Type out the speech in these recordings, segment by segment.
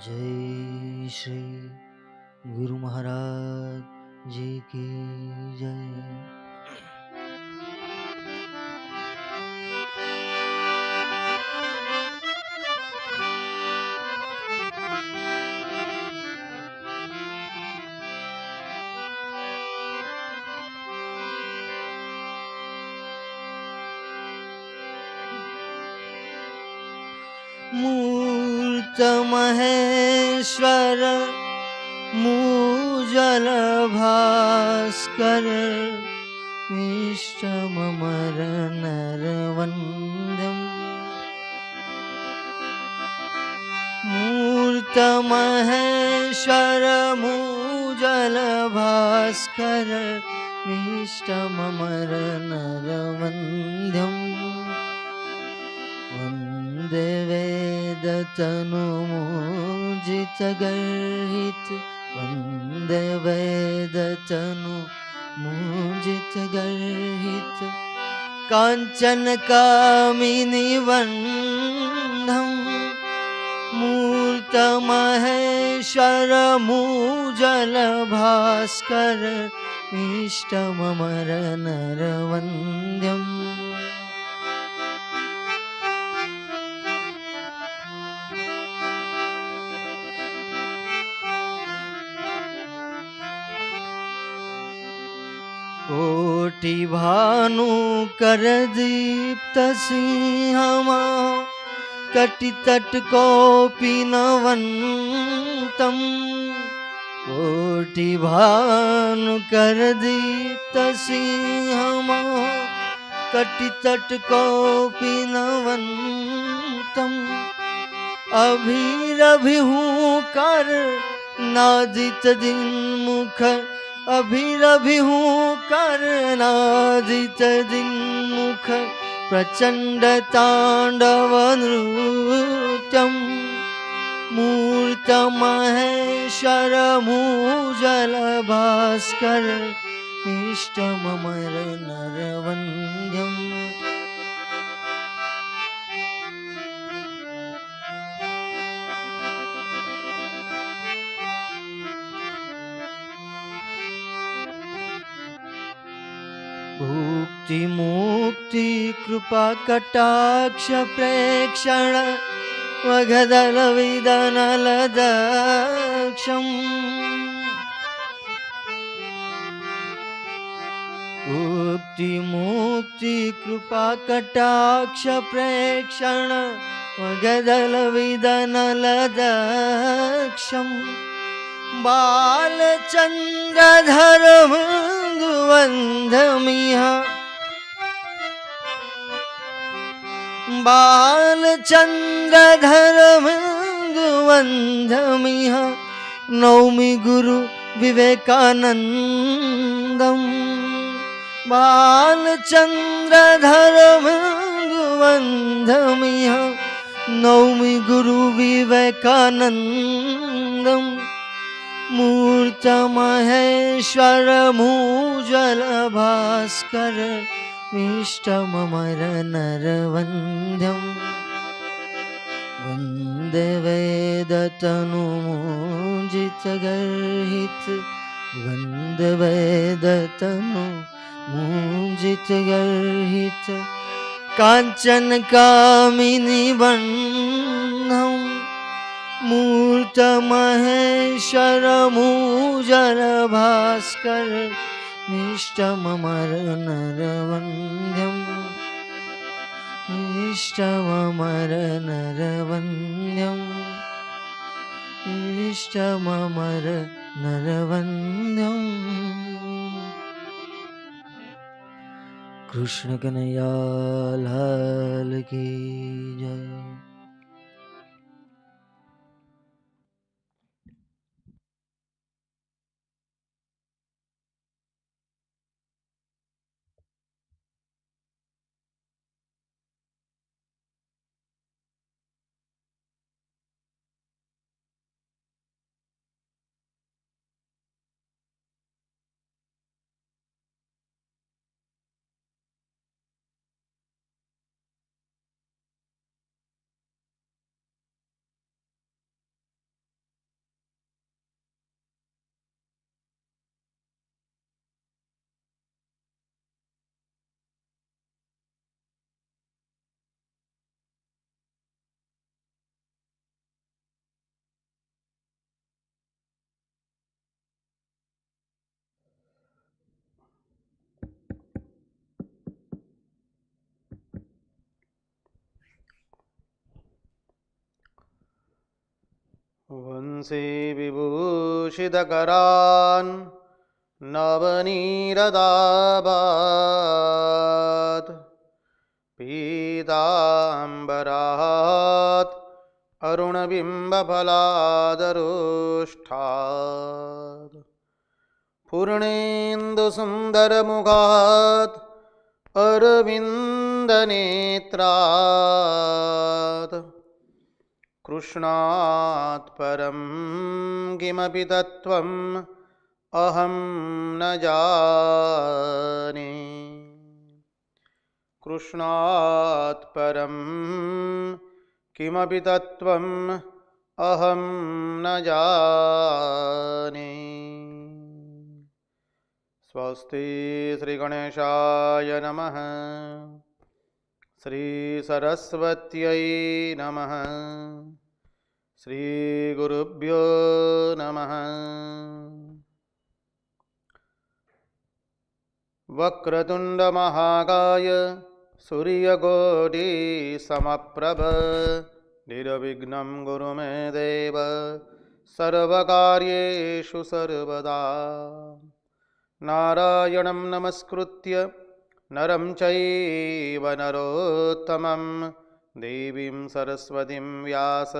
जय श्री गुरु महाराज जी की जय। मूर्त महेश्वर मूजल भास्कर इष्टमर नरवन्द्यम्। मूर्त महेश्वर मूजल भास्कर इष्टमर नरवन्द्यम्। वन्दे वेदतनुमोजित गर्हित वन्दे वेदतनुमोजित गर्हित काञ्चन कामिनी वन्दम्। मूर्त महेश्वर मूजल भास्कर इष्टमर नरवन्द्यम्। कोटि भानुकर दीप्त सिंहमा कटितट कौपीनवन्तम्। कोटि भानुकर दीप्त सिंहमा कटितट कौपीनवन्तम्। अभिरभिहुकार नादित दिन्मुख अभिरभिहुकार नादित दिन्मुख प्रचंड तांडव नृत्यम्। मूर्त महेश्वर मूजल भास्कर इष्टमर नरवन्द्यम्। भुक्ति मुक्ति कृपा कटाक्ष प्रेक्षण वगदल विदनल दक्षम्। भुक्ति मुक्ति कृपा कटाक्ष प्रेक्षण वगदल विदनल दक्षम्। बालचन्द्रधर मृदुवन्धमिह बालचन्द्रधर मृदुवन्धमिह नौमि गुरु विवेकानन्दम्। बालचन्द्रधर मृदुवन्धमिह नौमि गुरु विवेकानन्दम्। मूर्त महेश्वर मूजल भास्कर इष्टमर नरवन्द्यम्। वन्दे वेदतनुमोजित गर्हित वन्दे वेदतनुमोजित गर्हित काञ्चन कामिनी वन्दम्। मूर्त महेश्वर मूजल भास्कर इष्टमर नरवन्द्यम्। इष्टमर नरवन्द्यम्। इष्टमर नरवन्द्यम्। कृष्ण कन्हैया लाल की जय। वंशी विभूषितकरान् नवनीरदाभात् पीताम्बरात् अरुणबिम्बफलादरोष्ठात् पूर्णेन्दुसुन्दरमुखात् अरविन्दनेत्रात् कृष्णात् परं किमपि तत्त्वम् अहं न जाने। कृष्णात् परं किमपि तत्त्वम् अहं न जाने। स्वस्ति श्रीगणेशाय नमः। श्रीसरस्वत्यै नमः। श्रीगुरुभ्यो नमः। वक्रतुण्डमहाकाय सूर्यकोटिसमप्रभ निर्विघ्नं कुरु मे देव सर्वकार्येषु सर्वदा। नारायणं नमस्कृत्य नरं चैव नरोत्तमं देवीं सरस्वतीं व्यास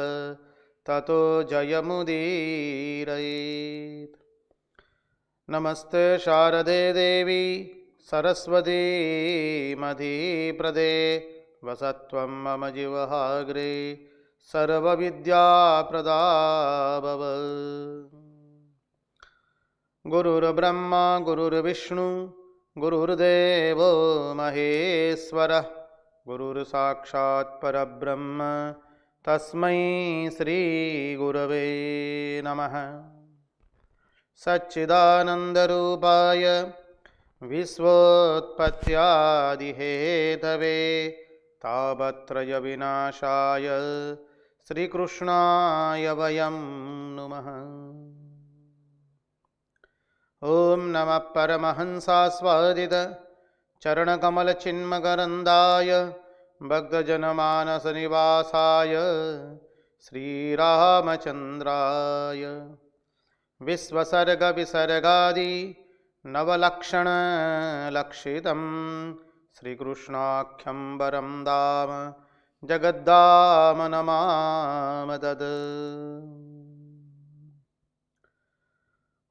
ततो जयमुदीरयेत्। नमस्ते शारदे देवी सरस्वती मधीप्रदे वसत्वं मम जिह्वाग्रे सर्वविद्याप्रदा भव। गुरुर्ब्रह्मा गुरुर्विष्णु गुरुर्देवो महेश्वरः गुरुर्साक्षात् परब्रह्म तस्मै श्रीगुरवे नमः। सच्चिदानन्दरूपाय विश्वोत्पत्त्यादिहेतवे तापत्रयविनाशाय श्रीकृष्णाय वयं नुमः। ॐ नमः परमहंसास्वादित चरणकमलचिन्मकरन्दाय भक्तजनमानसनिवासाय श्रीरामचन्द्राय विश्वसर्गविसर्गादि नवलक्षणलक्षितं श्रीकृष्णाख्यं वरं धाम जगद्धाम नमामि।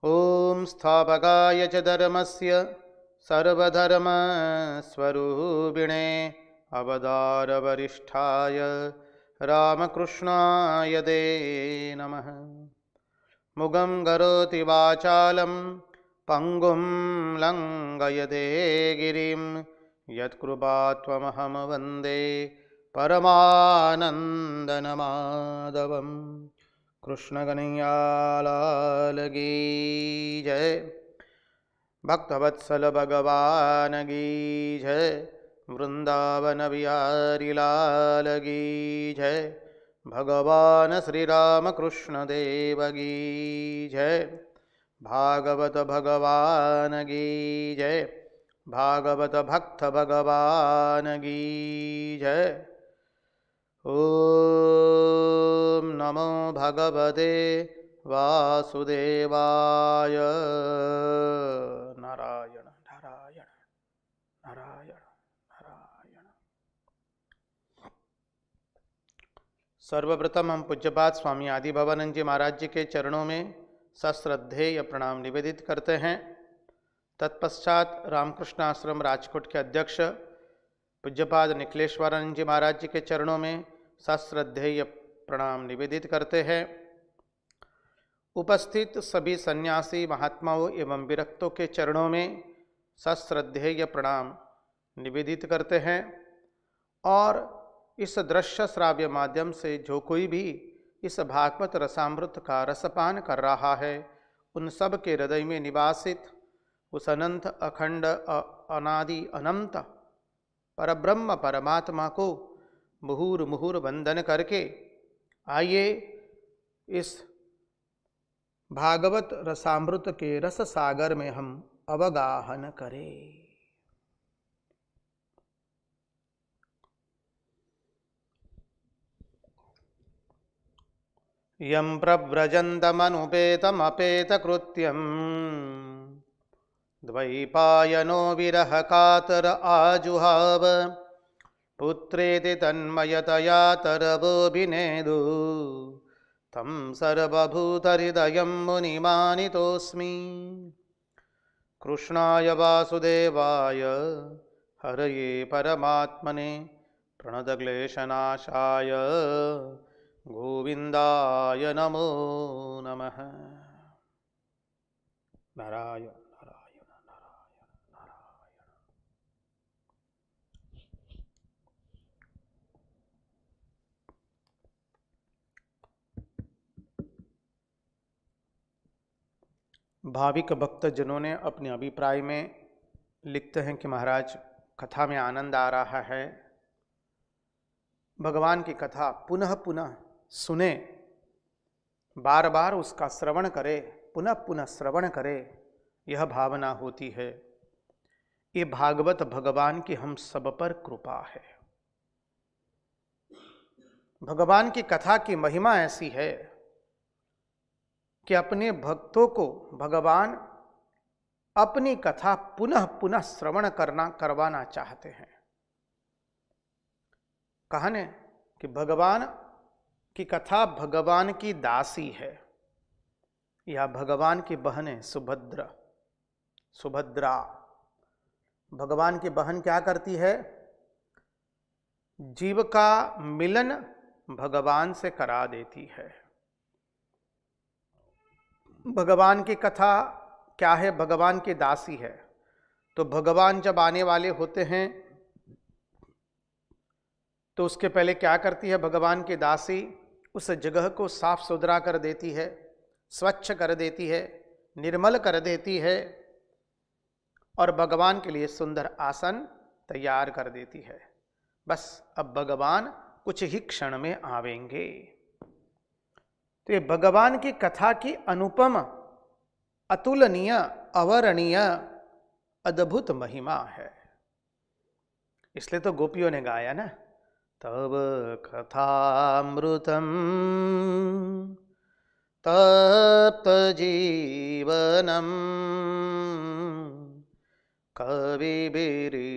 ॐ स्थापकाय च धर्मस्य सर्वधर्मस्वरूपिणे अवतारवरिष्ठाय रामकृष्णाय ते नमः। मुगं करोति वाचालं पंगुं लंघयते गिरिं यत्कृपात्वमहं वन्दे परमानन्दमाधवम्। कृष्णकन्हैया की जय। भक्तवत्सल भगवान की जय। वृंदावन बिहारी लाल की जय। भगवान श्री राम कृष्ण देव की जय। भागवत भगवान की जय। भागवत भक्त भगवान की जय। ओम नमो भगवते वासुदेवाय। नारायण नारायण नारायण नारायण। सर्वप्रथम हम पूज्यपाद स्वामी आदि भवानंद जी महाराज जी के चरणों में सश्रद्धेय प्रणाम निवेदित करते हैं। तत्पश्चात रामकृष्ण आश्रम राजकोट के अध्यक्ष पूज्यपाद निखिलेश्वरानंद जी महाराज जी के चरणों में सश्रद्धेय प्रणाम निवेदित करते हैं। उपस्थित सभी सन्यासी महात्माओं एवं विरक्तों के चरणों में सश्रद्धेय प्रणाम निवेदित करते हैं। और इस दृश्य श्राव्य माध्यम से जो कोई भी इस भागवत रसामृत का रसपान कर रहा है, उन सब के हृदय में निवासित उस अनंत अखंड अनादि अनंत परब्रह्म परमात्मा को मुहुर मुहुर वंदन करके आइए इस भागवत रसामृत के रस सागर में हम अवगाहन करें। यं प्रव्रजन्तमनुपेतमपेतकृत्यम् द्वैपायनो विरहकातर आजुहाव पुत्रेति तन्मयतया तरवोऽभिनेदु तं सर्वभूतहृदयं मुनिमानितोऽस्मि। कृष्णाय वासुदेवाय हरये परमात्मने प्रणतक्लेशनाशाय गोविन्दाय नमो नमः। नारायण नारायण नारायण नारायण। भाविक भक्तजनों ने अपने अभिप्राय में लिखते हैं कि महाराज कथा में आनंद आ रहा है, भगवान की कथा पुनः पुनः सुने, बार बार उसका श्रवण करे, पुनः पुनः श्रवण करे, यह भावना होती है। ये भागवत भगवान की हम सब पर कृपा है। भगवान की कथा की महिमा ऐसी है कि अपने भक्तों को भगवान अपनी कथा पुनः पुनः श्रवण करवाना चाहते हैं। कहा ने कि भगवान की कथा भगवान की दासी है, या भगवान की बहन है सुभद्रा। भगवान की बहन क्या करती है? जीव का मिलन भगवान से करा देती है। भगवान की कथा क्या है? भगवान की दासी है। तो भगवान जब आने वाले होते हैं तो उसके पहले क्या करती है भगवान की दासी? उस जगह को साफ सुथरा कर देती है, स्वच्छ कर देती है, निर्मल कर देती है और भगवान के लिए सुंदर आसन तैयार कर देती है। बस अब भगवान कुछ ही क्षण में आवेंगे। तो ये भगवान की कथा की अनुपम, अतुलनीय, अवर्णनीय, अद्भुत महिमा है। इसलिए तो गोपियों ने गाया ना, तव कथामृतम तप्त जीवनम कविभिरीडितम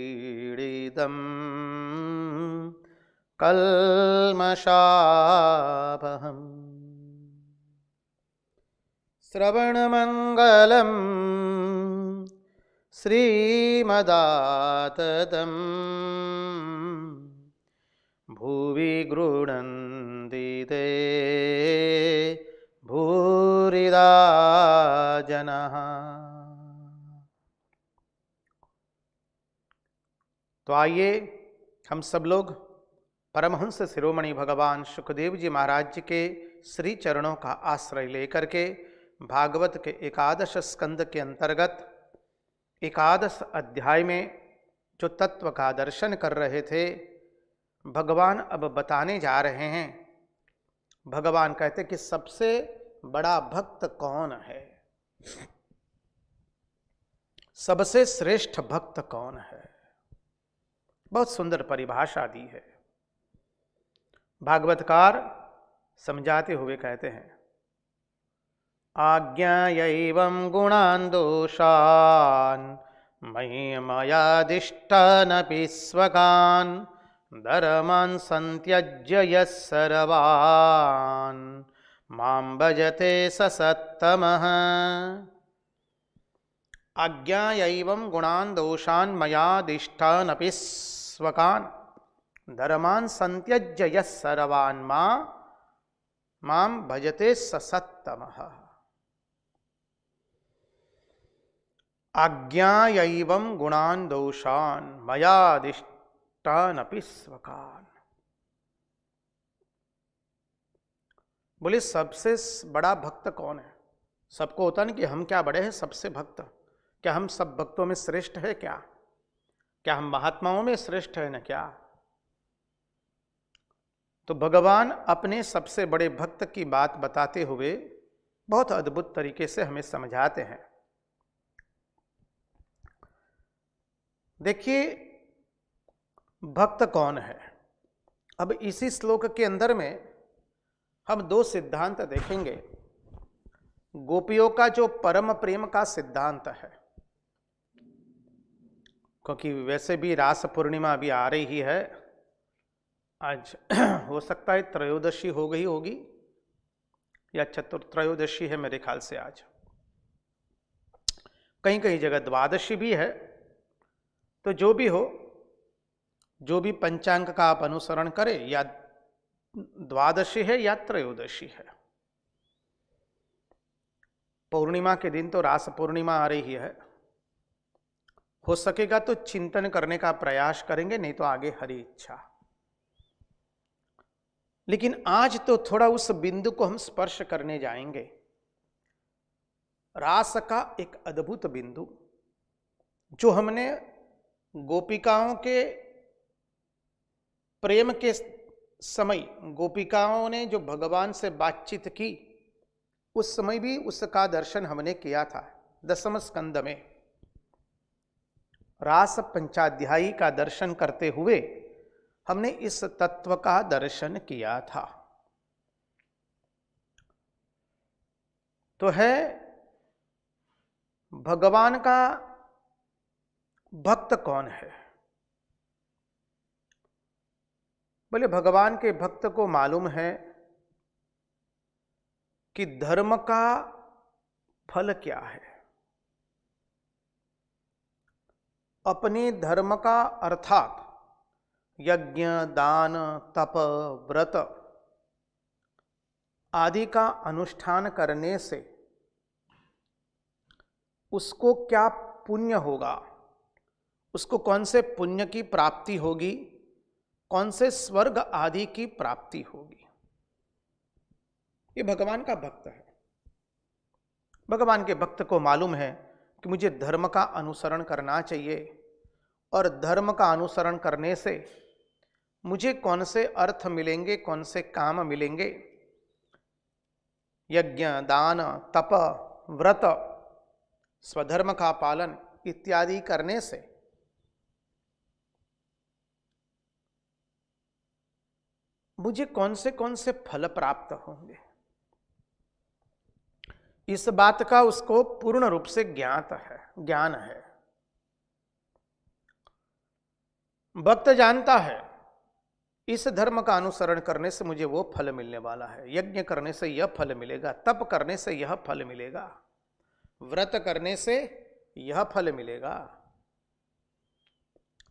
कल्मषापहम् श्रवणमंगलम श्रीमदाततम् भुवि गृह्णन्ति ते भूरिदा जनाः। तो आइए हम सब लोग परमहंस शिरोमणि भगवान सुखदेव जी महाराज जी के श्री चरणों का आश्रय लेकर के भागवत के एकादश स्कंद के अंतर्गत एकादश अध्याय में जो तत्व का दर्शन कर रहे थे, भगवान अब बताने जा रहे हैं। भगवान कहते कि सबसे बड़ा भक्त कौन है, सबसे श्रेष्ठ भक्त कौन है। बहुत सुंदर परिभाषा दी है। भागवतकार समझाते हुए कहते हैं, आज्ञायैवं गुणान् दोषान् मयि मयादिष्टानपि स्वकान् धर्मान् संत्यज्य यः सर्वान् मां भजते स सत्तमः। आज्ञायैवं गुणान् दोषान् मयादिष्टानपि स्वकान् धर्मान् संत्यज्य यः सर्वान् मां भजते स सत्तमः। आज्ञायैवं गुणान् दोषान् मयादिष्टानपि स्वकान्। बोले सबसे बड़ा भक्त कौन है? सबको होता नहीं कि हम क्या बड़े हैं सबसे भक्त। क्या हम सब भक्तों में श्रेष्ठ है? क्या हम महात्माओं में श्रेष्ठ है न? क्या? तो भगवान अपने सबसे बड़े भक्त की बात बताते हुए बहुत अद्भुत तरीके से हमें समझाते हैं। देखिए भक्त कौन है। अब इसी श्लोक के अंदर में हम दो सिद्धांत देखेंगे। गोपियों का जो परम प्रेम का सिद्धांत है, क्योंकि वैसे भी रास पूर्णिमा अभी आ रही है, आज हो सकता है त्रयोदशी हो गई होगी या त्रयोदशी है मेरे ख्याल से आज, कहीं कहीं जगह द्वादशी भी है। तो जो भी हो, जो भी पंचांग का आप अनुसरण करें, या द्वादशी है या त्रयोदशी है, पूर्णिमा के दिन तो रास पूर्णिमा आ रही है। हो सकेगा तो चिंतन करने का प्रयास करेंगे, नहीं तो आगे हरी इच्छा। लेकिन आज तो थोड़ा उस बिंदु को हम स्पर्श करने जाएंगे, रास का एक अद्भुत बिंदु जो हमने गोपिकाओं के प्रेम के समय, गोपिकाओं ने जो भगवान से बातचीत की, उस समय भी उसका दर्शन हमने किया था 10वें स्कंद में। रास पंचाध्यायी का दर्शन करते हुए हमने इस तत्व का दर्शन किया था। तो है भगवान का भक्त कौन है? बोले भगवान के भक्त को मालूम है कि धर्म का फल क्या है। अपने धर्म का अर्थात यज्ञ, दान, तप, व्रत आदि का अनुष्ठान करने से उसको क्या पुण्य होगा, उसको कौन से पुण्य की प्राप्ति होगी, कौन से स्वर्ग आदि की प्राप्ति होगी, ये भगवान का भक्त है। भगवान के भक्त को मालूम है कि मुझे धर्म का अनुसरण करना चाहिए, और धर्म का अनुसरण करने से मुझे कौन से अर्थ मिलेंगे, कौन से काम मिलेंगे। यज्ञ, दान, तप, व्रत, स्वधर्म का पालन इत्यादि करने से मुझे कौन से फल प्राप्त होंगे, इस बात का उसको पूर्ण रूप से ज्ञान है। भक्त जानता है इस धर्म का अनुसरण करने से मुझे वो फल मिलने वाला है, यज्ञ करने से यह फल मिलेगा, तप करने से यह फल मिलेगा, व्रत करने से यह फल मिलेगा।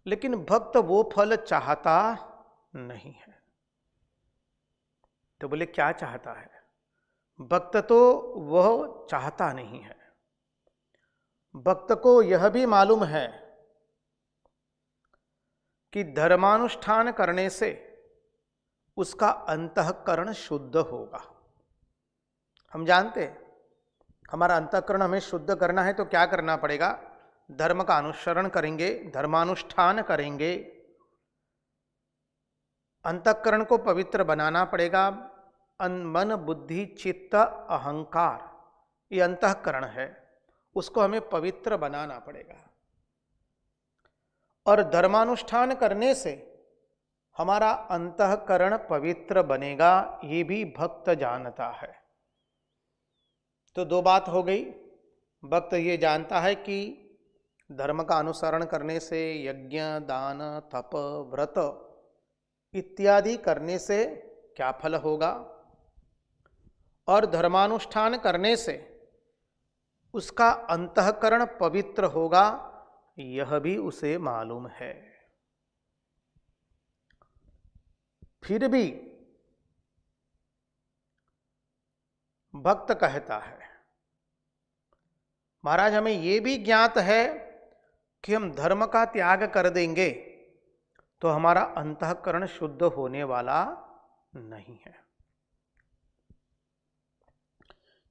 लेकिन भक्त वो फल चाहता नहीं है। तो बोले क्या चाहता है? भक्त तो वह चाहता नहीं है। भक्त को यह भी मालूम है कि धर्मानुष्ठान करने से उसका अंतःकरण शुद्ध होगा। हम जानते हैं हमारा अंतःकरण हमें शुद्ध करना है तो क्या करना पड़ेगा? धर्म का अनुसरण करेंगे, धर्मानुष्ठान करेंगे, अंतःकरण को पवित्र बनाना पड़ेगा। मन, बुद्धि, चित्त, अहंकार, ये अंतःकरण है, उसको हमें पवित्र बनाना पड़ेगा। और धर्मानुष्ठान करने से हमारा अंतःकरण पवित्र बनेगा, ये भी भक्त जानता है। तो दो बात हो गई। भक्त ये जानता है कि धर्म का अनुसरण करने से, यज्ञ, दान, तप, व्रत इत्यादि करने से क्या फल होगा, और धर्मानुष्ठान करने से उसका अंतःकरण पवित्र होगा, यह भी उसे मालूम है। फिर भी भक्त कहता है महाराज हमें यह भी ज्ञात है कि हम धर्म का त्याग कर देंगे तो हमारा अंतःकरण शुद्ध होने वाला नहीं है।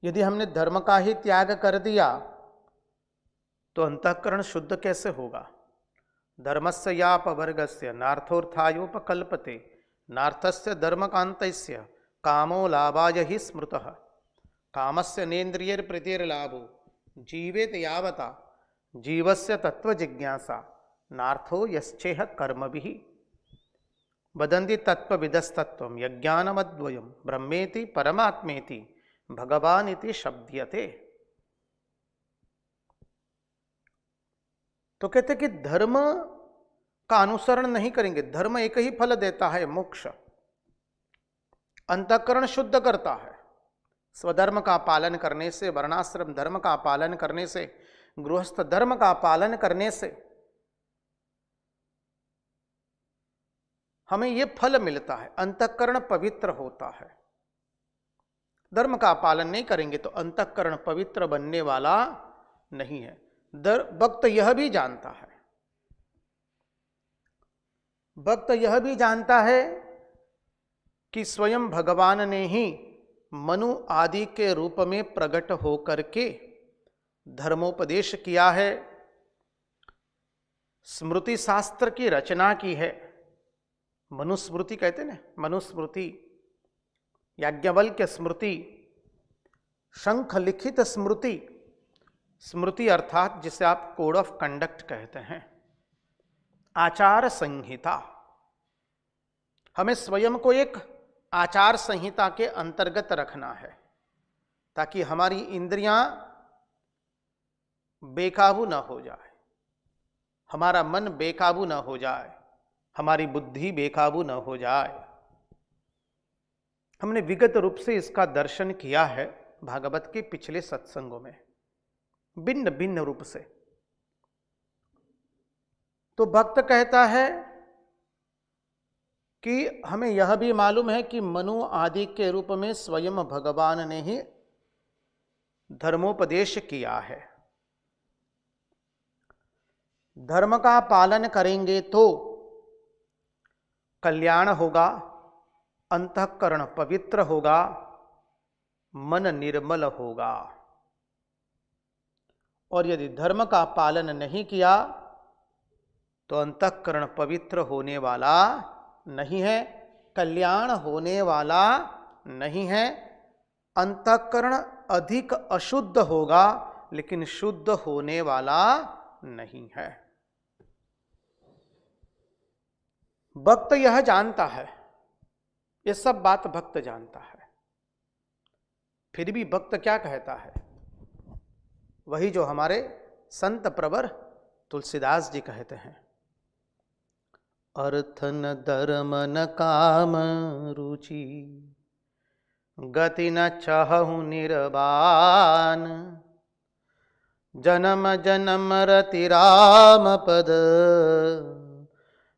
यदि हमने धर्म का ही त्याग कर दिया तो अंतःकरण शुद्ध कैसे होगा? धर्मस्य यापवर्गस्य नार्थोर्थायोपकल्पते नार्थस्य धर्मकान्तस्य कामो लाभाय हि स्मृतः कामस्य नेन्द्रियर प्रीतिर्लाभो जीवेत यावता जीवस्य तत्व जिज्ञासा नार्थो यश्चेह कर्मभिः। वदन्ति तत्त्वविदस्तत्त्वं यज्ञानमद्वयं ब्रह्मेति परमात्मेति भगवान इति शब्दयते। तो कहते कि धर्म का अनुसरण नहीं करेंगे, धर्म एक ही फल देता है, मोक्ष। अंतःकरण शुद्ध करता है, स्वधर्म का पालन करने से, वर्णाश्रम धर्म का पालन करने से, गृहस्थ धर्म का पालन करने से हमें यह फल मिलता है, अंतःकरण पवित्र होता है। धर्म का पालन नहीं करेंगे तो अंतःकरण पवित्र बनने वाला नहीं है। भक्त यह भी जानता है, भक्त यह भी जानता है कि स्वयं भगवान ने ही मनु आदि के रूप में प्रकट होकर के धर्मोपदेश किया है, स्मृति शास्त्र की रचना की है। मनुस्मृति कहते ना, मनुस्मृति, याज्ञवल्क्य स्मृति, शंख लिखित स्मृति। स्मृति अर्थात जिसे आप कोड ऑफ कंडक्ट कहते हैं, आचार संहिता। हमें स्वयं को एक आचार संहिता के अंतर्गत रखना है ताकि हमारी इंद्रियां बेकाबू न हो जाए, हमारा मन बेकाबू न हो जाए, हमारी बुद्धि बेकाबू न हो जाए। हमने विगत रूप से इसका दर्शन किया है भागवत के पिछले सत्संगों में, भिन्न भिन्न रूप से। तो भक्त कहता है कि हमें यह भी मालूम है कि मनु आदि के रूप में स्वयं भगवान ने ही धर्मोपदेश किया है। धर्म का पालन करेंगे तो कल्याण होगा, अंतःकरण पवित्र होगा, मन निर्मल होगा। और यदि धर्म का पालन नहीं किया तो अंतःकरण पवित्र होने वाला नहीं है, कल्याण होने वाला नहीं है। अंतःकरण अधिक अशुद्ध होगा लेकिन शुद्ध होने वाला नहीं है। भक्त यह जानता है, ये सब बात भक्त जानता है। फिर भी भक्त क्या कहता है? वही जो हमारे संत प्रवर तुलसीदास जी कहते हैं, अर्थ न धर्म न काम रुचि गति न चाहु निर्वाण जन्म जन्म रति राम पद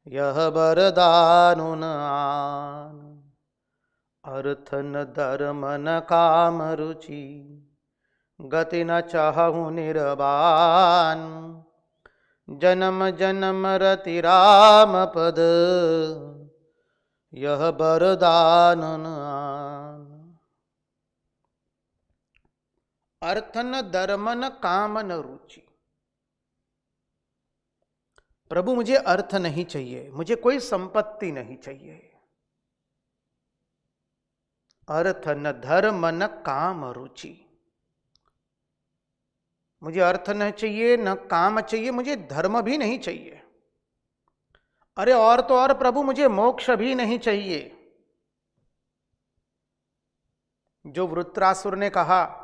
यह वरदानु न आन। अर्थ न धर्म न काम रुचि गति न चाहु निर्वाण जन्म जन्म रति राम पद यह वरदानु न आन। अर्थ न धर्म न काम न रुचि। प्रभु मुझे अर्थ नहीं चाहिए, मुझे कोई संपत्ति नहीं चाहिए। अर्थ न धर्म न काम रुचि। मुझे अर्थ न चाहिए, न काम चाहिए, मुझे धर्म भी नहीं चाहिए। अरे और तो और प्रभु मुझे मोक्ष भी नहीं चाहिए। जो वृत्रासुर ने कहा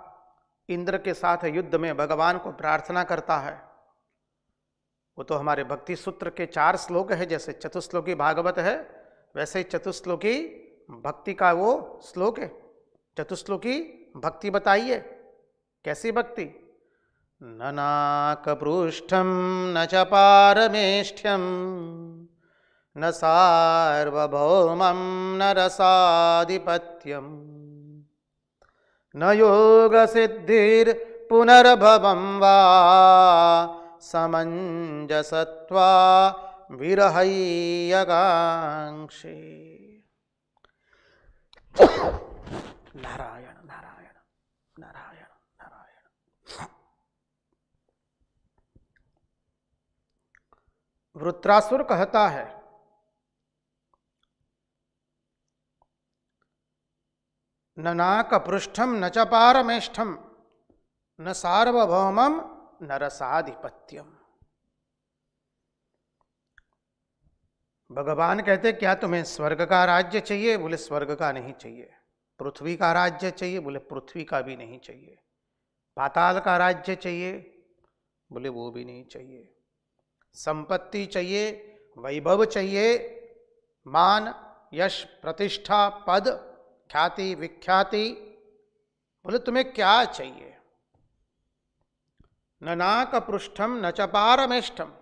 इंद्र के साथ युद्ध में भगवान को प्रार्थना करता है, वो तो हमारे भक्ति सूत्र के 4 श्लोक है। जैसे चतुश्लोकी भागवत है वैसे ही चतुश्लोकी भक्ति का वो श्लोक है। चतुश्लोकी भक्ति बताइए, कैसी भक्ति? न नाकपृष्ठं न च पारमेष्ठ्यं न सार्वभौमं न रसाधिपत्यं न योग सिद्धिर पुनर्भवं वा समंजसत्वा विरहय्यकांक्षे। नारायण नारायण नारायण नारायण। वृत्रासुर कहता है न नाकपृष्ठम न च पारमेष्ठम न सार्वभौमम न रसाधिपत्यम। भगवान कहते क्या तुम्हें स्वर्ग का राज्य चाहिए? बोले स्वर्ग का नहीं चाहिए। पृथ्वी का राज्य चाहिए? बोले पृथ्वी का भी नहीं चाहिए। पाताल का राज्य चाहिए? बोले वो भी नहीं चाहिए। संपत्ति चाहिए, वैभव चाहिए, मान यश प्रतिष्ठा पद ख्याति विख्याति, बोले तुम्हें क्या चाहिए? न नाक पृष्ठम न च पारमेष्ठम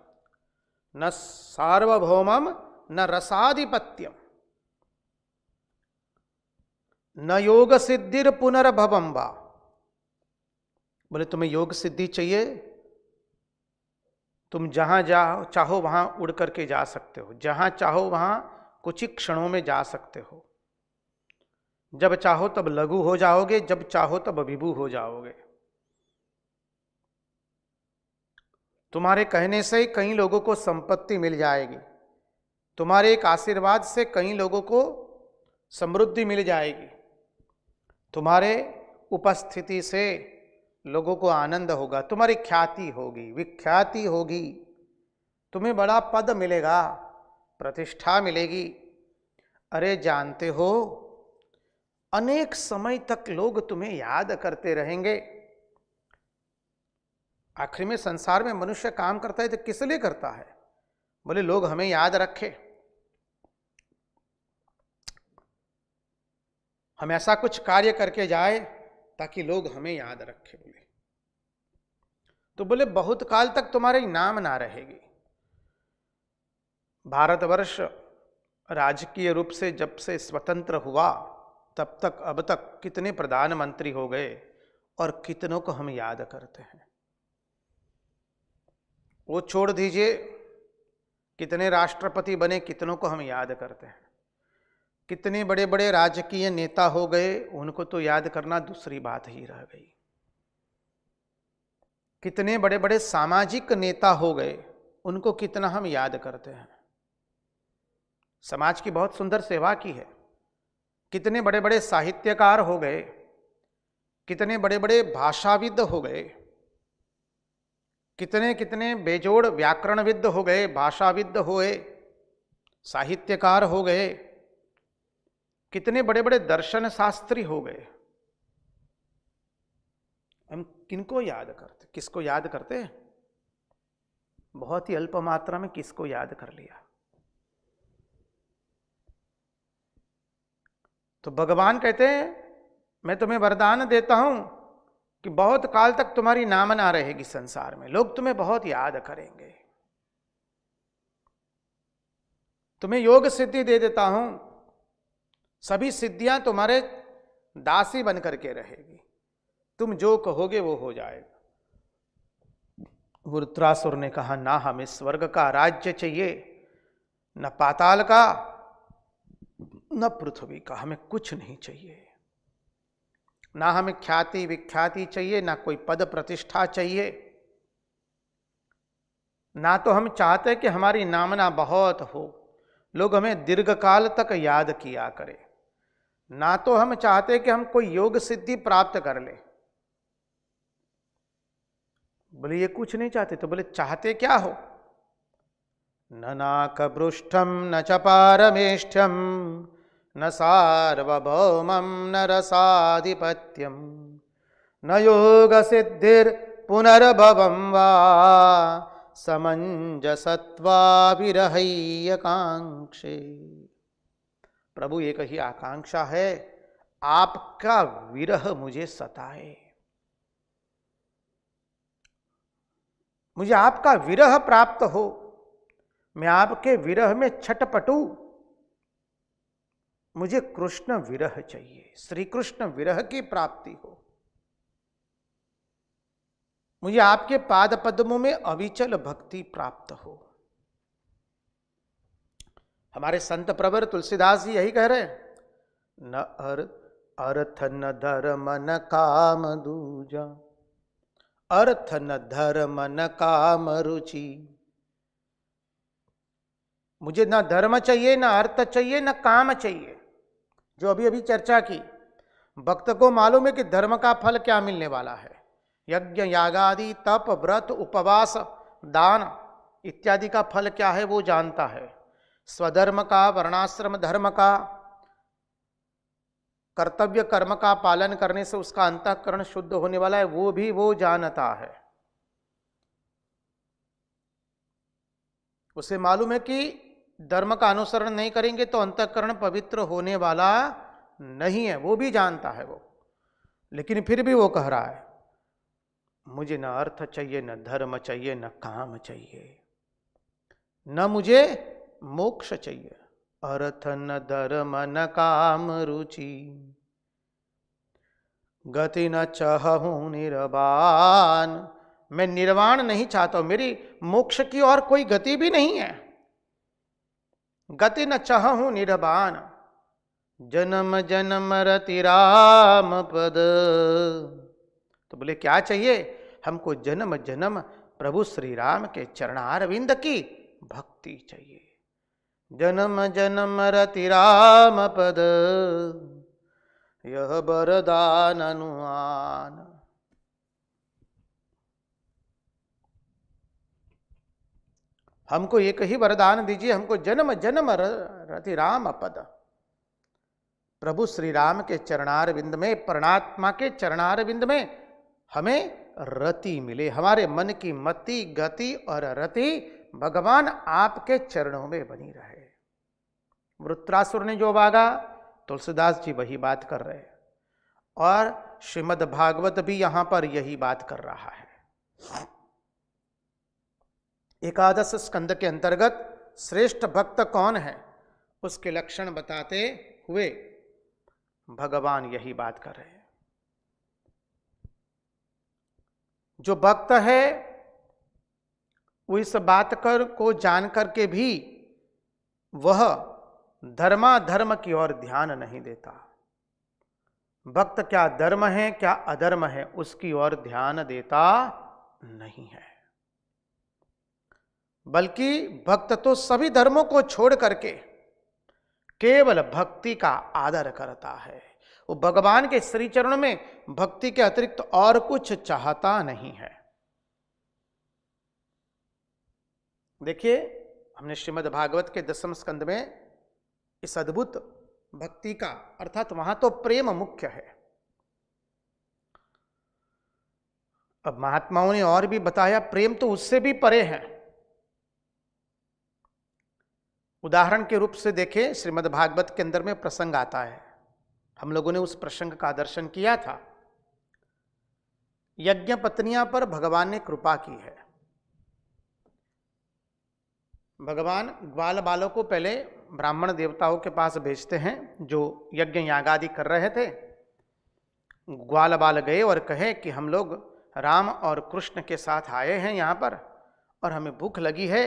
न सार्वभौमम न रसाधिपत्यम न योग सिद्धिर पुनर्भवम वा। बोले तुम्हें योग सिद्धि चाहिए, तुम जहां चाहो वहां उड़ करके जा सकते हो, जहां चाहो वहां कुछ ही क्षणों में जा सकते हो, जब चाहो तब लघु हो जाओगे, जब चाहो तब विभु हो जाओगे। तुम्हारे कहने से कई लोगों को संपत्ति मिल जाएगी, तुम्हारे एक आशीर्वाद से कई लोगों को समृद्धि मिल जाएगी, तुम्हारे उपस्थिति से लोगों को आनंद होगा, तुम्हारी ख्याति होगी, विख्याति होगी, तुम्हें बड़ा पद मिलेगा, प्रतिष्ठा मिलेगी। अरे जानते हो, अनेक समय तक लोग तुम्हें याद करते रहेंगे। आखिर में संसार में मनुष्य काम करता है तो किस लिए करता है? बोले लोग हमें याद रखे, हम ऐसा कुछ कार्य करके जाए ताकि लोग हमें याद रखें। बोले तो बोले बहुत काल तक तुम्हारे नाम ना रहेगी। भारतवर्ष राजकीय रूप से जब से स्वतंत्र हुआ तब तक अब तक कितने प्रधानमंत्री हो गए और कितनों को हम याद करते हैं। वो छोड़ दीजिए, कितने राष्ट्रपति बने, कितनों को हम याद करते हैं। कितने बड़े बड़े राजकीय नेता हो गए, उनको तो याद करना दूसरी बात ही रह गई। कितने बड़े बड़े सामाजिक नेता हो गए, उनको कितना हम याद करते हैं। समाज की बहुत सुंदर सेवा की है। कितने बड़े बड़े साहित्यकार हो गए, कितने बड़े बड़े भाषाविद हो गए, कितने कितने बेजोड़ व्याकरणविद हो गए, भाषाविद हुए, साहित्यकार हो गए, कितने बड़े बड़े दर्शन शास्त्री हो गए। हम किनको याद करते, किसको याद करते? बहुत ही अल्प मात्रा में किसको याद कर लिया। तो भगवान कहते हैं मैं तुम्हें वरदान देता हूं कि बहुत काल तक तुम्हारी नाम ना रहेगी संसार में, लोग तुम्हें बहुत याद करेंगे। तुम्हें योग सिद्धि दे देता हूं, सभी सिद्धियां तुम्हारे दासी बन करके रहेगी, तुम जो कहोगे वो हो जाएगा। वृत्रासुर ने कहा ना हमें स्वर्ग का राज्य चाहिए, न पाताल का, न पृथ्वी का, हमें कुछ नहीं चाहिए। ना हमें ख्याति विख्याति चाहिए, ना कोई पद प्रतिष्ठा चाहिए, ना तो हम चाहते कि हमारी नामना बहुत हो, लोग हमें दीर्घकाल तक याद किया करें, ना तो हम चाहते कि हम कोई योग सिद्धि प्राप्त कर ले। बोले ये कुछ नहीं चाहते, तो बोले चाहते क्या हो? न नाकपृष्ठम न च पारमेष्ठ्यम न सार्वभौमं न रसाधिपत्यम न योग सिद्धिर पुनर्भवं वा समंजसत्वा विरहैयकांक्षे। प्रभु एक ही आकांक्षा है, आपका विरह मुझे सताए, मुझे आपका विरह प्राप्त हो, मैं आपके विरह में छटपटूं। मुझे कृष्ण विरह चाहिए, श्री कृष्ण विरह की प्राप्ति हो, मुझे आपके पाद पद्मों में अविचल भक्ति प्राप्त हो। हमारे संत प्रवर तुलसीदास जी यही कह रहे हैं, न अर्थ न धर्म न काम दूजा, अर्थ न धर्म न काम रुचि। मुझे ना धर्म चाहिए, ना अर्थ चाहिए, ना काम चाहिए। जो अभी अभी चर्चा की, भक्त को मालूम है कि धर्म का फल क्या मिलने वाला है, यज्ञ यागादि तप व्रत उपवास दान इत्यादि का फल क्या है वो जानता है। स्वधर्म का, वर्णाश्रम धर्म का, कर्तव्य कर्म का पालन करने से उसका अंतःकरण शुद्ध होने वाला है, वो भी वो जानता है। उसे मालूम है कि धर्म का अनुसरण नहीं करेंगे तो अंतःकरण पवित्र होने वाला नहीं है, वो भी जानता है वो। लेकिन फिर भी वो कह रहा है मुझे न अर्थ चाहिए, न धर्म चाहिए, न काम चाहिए, न मुझे मोक्ष चाहिए। अर्थ न धर्म न काम रुचि, गति न चाहूं निर्वाण। मैं निर्वाण नहीं चाहता हूं, मेरी मोक्ष की और कोई गति भी नहीं है। गति न चाहूं निर्वाण, जन्म जन्म रति राम पद। तो बोले क्या चाहिए? हमको जन्म जन्म प्रभु श्री राम के चरणारविंद की भक्ति चाहिए। जन्म जन्म रति राम पद, यह वरदान अनुमान। हमको एक ही वरदान दीजिए, हमको जन्म जन्म रति राम पद, प्रभु श्री राम के चरणारविंद में, परमात्मा के चरणारविंद में हमें रति मिले। हमारे मन की मति, गति और रति भगवान आपके चरणों में बनी रहे। वृत्रासुर ने जो मांगा, तुलसीदास जी वही बात कर रहे हैं, और श्रीमद् भागवत भी यहां पर यही बात कर रहा है। एकादश स्कंद के अंतर्गत श्रेष्ठ भक्त कौन है, उसके लक्षण बताते हुए भगवान यही बात कर रहे हैं। जो भक्त है वो इस बात को जान करके भी वह धर्माधर्म की ओर ध्यान नहीं देता। भक्त क्या धर्म है क्या अधर्म है उसकी ओर ध्यान देता नहीं है, बल्कि भक्त तो सभी धर्मों को छोड़ करके केवल भक्ति का आदर करता है। वो भगवान के श्री चरण में भक्ति के अतिरिक्त और कुछ चाहता नहीं है। देखिए, हमने श्रीमद् भागवत के 10वें स्कंद में इस अद्भुत भक्ति का, अर्थात वहां तो प्रेम मुख्य है। अब महात्माओं ने और भी बताया, प्रेम तो उससे भी परे है। उदाहरण के रूप से देखें, श्रीमद् भागवत के अंदर में प्रसंग आता है, हम लोगों ने उस प्रसंग का दर्शन किया था। यज्ञ पत्नियां पर भगवान ने कृपा की है। भगवान ग्वाल बालों को पहले ब्राह्मण देवताओं के पास भेजते हैं जो यज्ञ यागादि कर रहे थे। ग्वाल बाल गए और कहे कि हम लोग राम और कृष्ण के साथ आए हैं यहाँ पर और हमें भूख लगी है।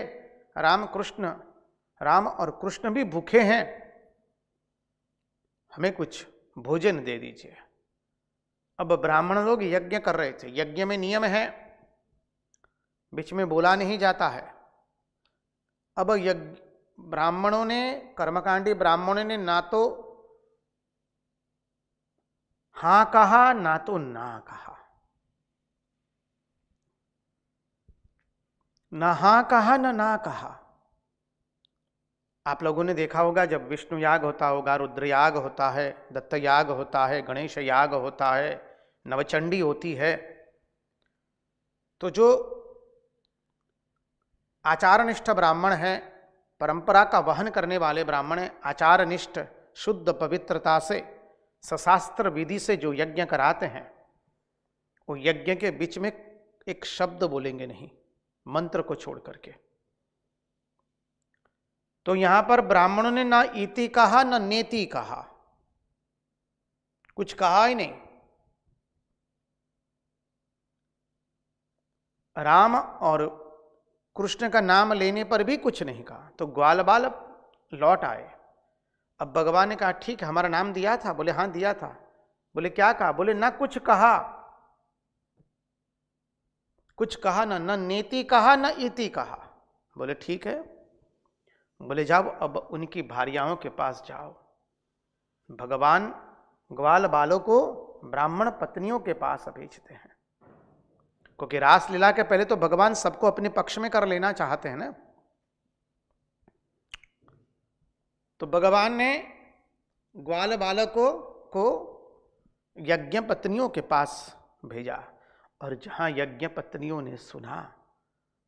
राम और कृष्ण भी भूखे हैं, हमें कुछ भोजन दे दीजिए। अब ब्राह्मण लोग यज्ञ कर रहे थे। यज्ञ में नियम है, बीच में बोला नहीं जाता है। अब ब्राह्मणों ने, कर्मकांडी ब्राह्मणों ने ना तो हां कहा ना तो ना कहा, ना हां कहा ना ना कहा। आप लोगों ने देखा होगा जब विष्णु याग होता होगा, रुद्र याग होता है, दत्त याग होता है, गणेश याग होता है, नवचंडी होती है, तो जो आचारनिष्ठ ब्राह्मण हैं, परंपरा का वहन करने वाले ब्राह्मण हैं, आचारनिष्ठ शुद्ध पवित्रता से सशास्त्र विधि से जो यज्ञ कराते हैं, वो यज्ञ के बीच में एक शब्द बोलेंगे नहीं, मंत्र को छोड़ करके। तो यहां पर ब्राह्मणों ने ना इति कहा ना नेति कहा, कुछ कहा ही नहीं। राम और कृष्ण का नाम लेने पर भी कुछ नहीं कहा। तो ग्वाल बाल लौट आए। अब भगवान ने कहा ठीक है, हमारा नाम दिया था? बोले हाँ दिया था। बोले क्या कहा? बोले ना कुछ कहा, कुछ कहा ना, न नेति कहा न इति कहा। बोले ठीक है। बोले जाओ अब उनकी भार्याओं के पास जाओ। भगवान ग्वाल बालों को ब्राह्मण पत्नियों के पास भेजते हैं, क्योंकि रासलीला के पहले तो भगवान सबको अपने पक्ष में कर लेना चाहते हैं ना। तो भगवान ने ग्वाल बालकों को यज्ञ पत्नियों के पास भेजा, और जहां यज्ञ पत्नियों ने सुना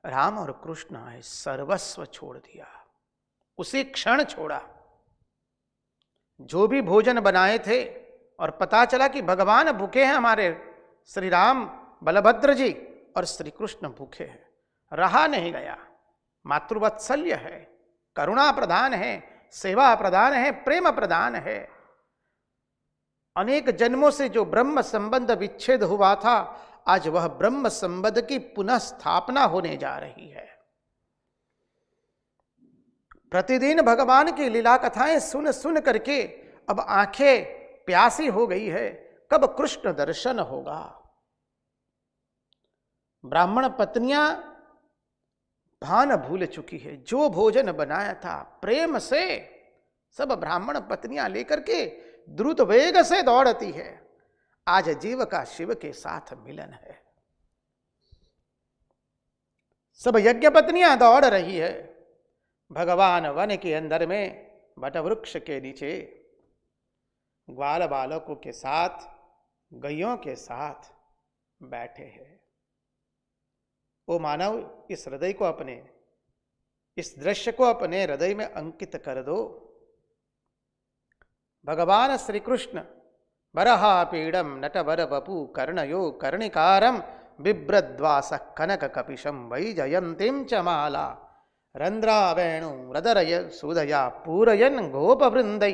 राम और कृष्ण आए, सर्वस्व छोड़ दिया, उसी क्षण छोड़ा जो भी भोजन बनाए थे। और पता चला कि भगवान भूखे हैं, हमारे श्री राम बलभद्र जी और श्री कृष्ण भूखे हैं। रहा नहीं गया। मातृवत्सल्य है, करुणा प्रदान है, सेवा प्रदान है, प्रेम प्रदान है। अनेक जन्मों से जो ब्रह्म संबंध विच्छेद हुआ था, आज वह ब्रह्म संबंध की पुनः स्थापना होने जा रही है। प्रतिदिन भगवान की लीला कथाएं सुन सुन करके अब आंखें प्यासी हो गई है, कब कृष्ण दर्शन होगा। ब्राह्मण पत्नियां भान भूल चुकी है। जो भोजन बनाया था प्रेम से, सब ब्राह्मण पत्नियां लेकर के द्रुत वेग से दौड़ती है। आज जीव का शिव के साथ मिलन है। सब यज्ञ पत्नियां दौड़ रही है। भगवान वन के अंदर में वटवृक्ष के नीचे ग्वाल बालकों के साथ, गैयों के साथ बैठे हैं। ओ मानव, इस हृदय को अपने, इस दृश्य को अपने हृदय में अंकित कर दो। भगवान श्री कृष्ण बरहा पीड़म नटवर वपु कर्णयो कर्णिकारम बिभ्रद्वास कनक कपिशम वैजयंतीम च माला रंद्रा वेणु रदरय सुदया पूरयन गोपवृंदै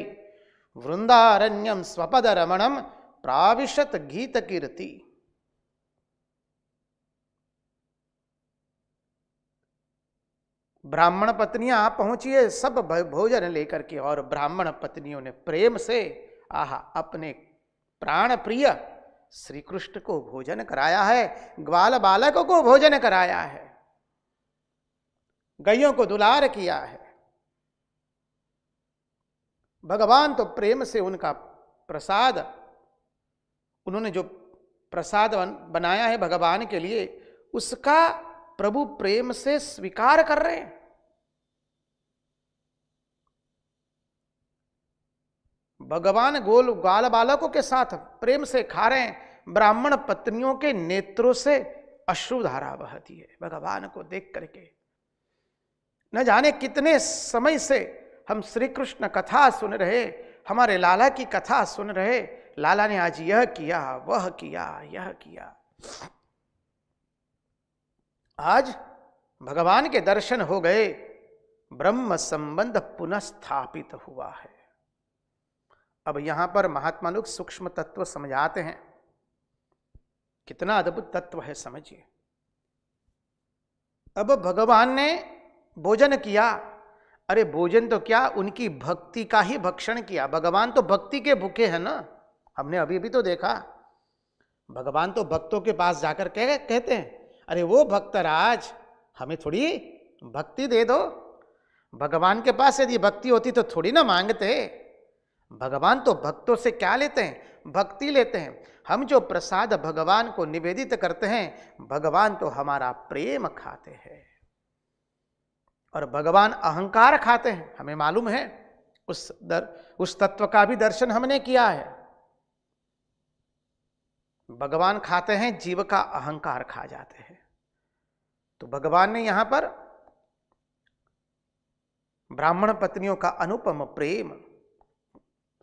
वृंदारण्यम स्वपद रमणम प्राविशत गीत कीर्ति। ब्राह्मण पत्नियां पहुंची है सब भोजन लेकर के, और ब्राह्मण पत्नियों ने प्रेम से अपने प्राण प्रिय श्री कृष्ण को भोजन कराया है, ग्वाल बालकों को भोजन कराया है, गैयों को दुलार किया है। भगवान तो प्रेम से उनका प्रसाद, उन्होंने जो प्रसाद बनाया है भगवान के लिए, उसका प्रभु प्रेम से स्वीकार कर रहे हैं। भगवान ग्वाल बालकों के साथ प्रेम से खा रहे हैं। ब्राह्मण पत्नियों के नेत्रों से अश्रुधारा बहती है भगवान को देख करके। न जाने कितने समय से हम श्री कृष्ण कथा सुन रहे, हमारे लाला की कथा सुन रहे। लाला ने आज यह किया, वह किया, यह किया। आज भगवान के दर्शन हो गए, ब्रह्म संबंध पुनः स्थापित हुआ है। अब यहां पर महात्मा लोग सूक्ष्म तत्व समझाते हैं। कितना अद्भुत तत्व है, समझिए। अब भगवान ने भोजन किया। अरे भोजन तो क्या, उनकी भक्ति का ही भक्षण किया। भगवान तो भक्ति के भूखे हैं ना। हमने अभी भी तो देखा, भगवान तो भक्तों के पास जाकर कहते हैं, अरे वो भक्तराज हमें थोड़ी भक्ति दे दो। भगवान के पास यदि भक्ति होती तो थोड़ी ना मांगते। भगवान तो भक्तों से क्या लेते हैं? भक्ति लेते हैं। हम जो प्रसाद भगवान को निवेदित करते हैं, भगवान तो हमारा प्रेम खाते हैं। और भगवान अहंकार खाते हैं, हमें मालूम है। उस तत्व का भी दर्शन हमने किया है। भगवान खाते हैं, जीव का अहंकार खा जाते हैं। तो भगवान ने यहां पर ब्राह्मण पत्नियों का अनुपम प्रेम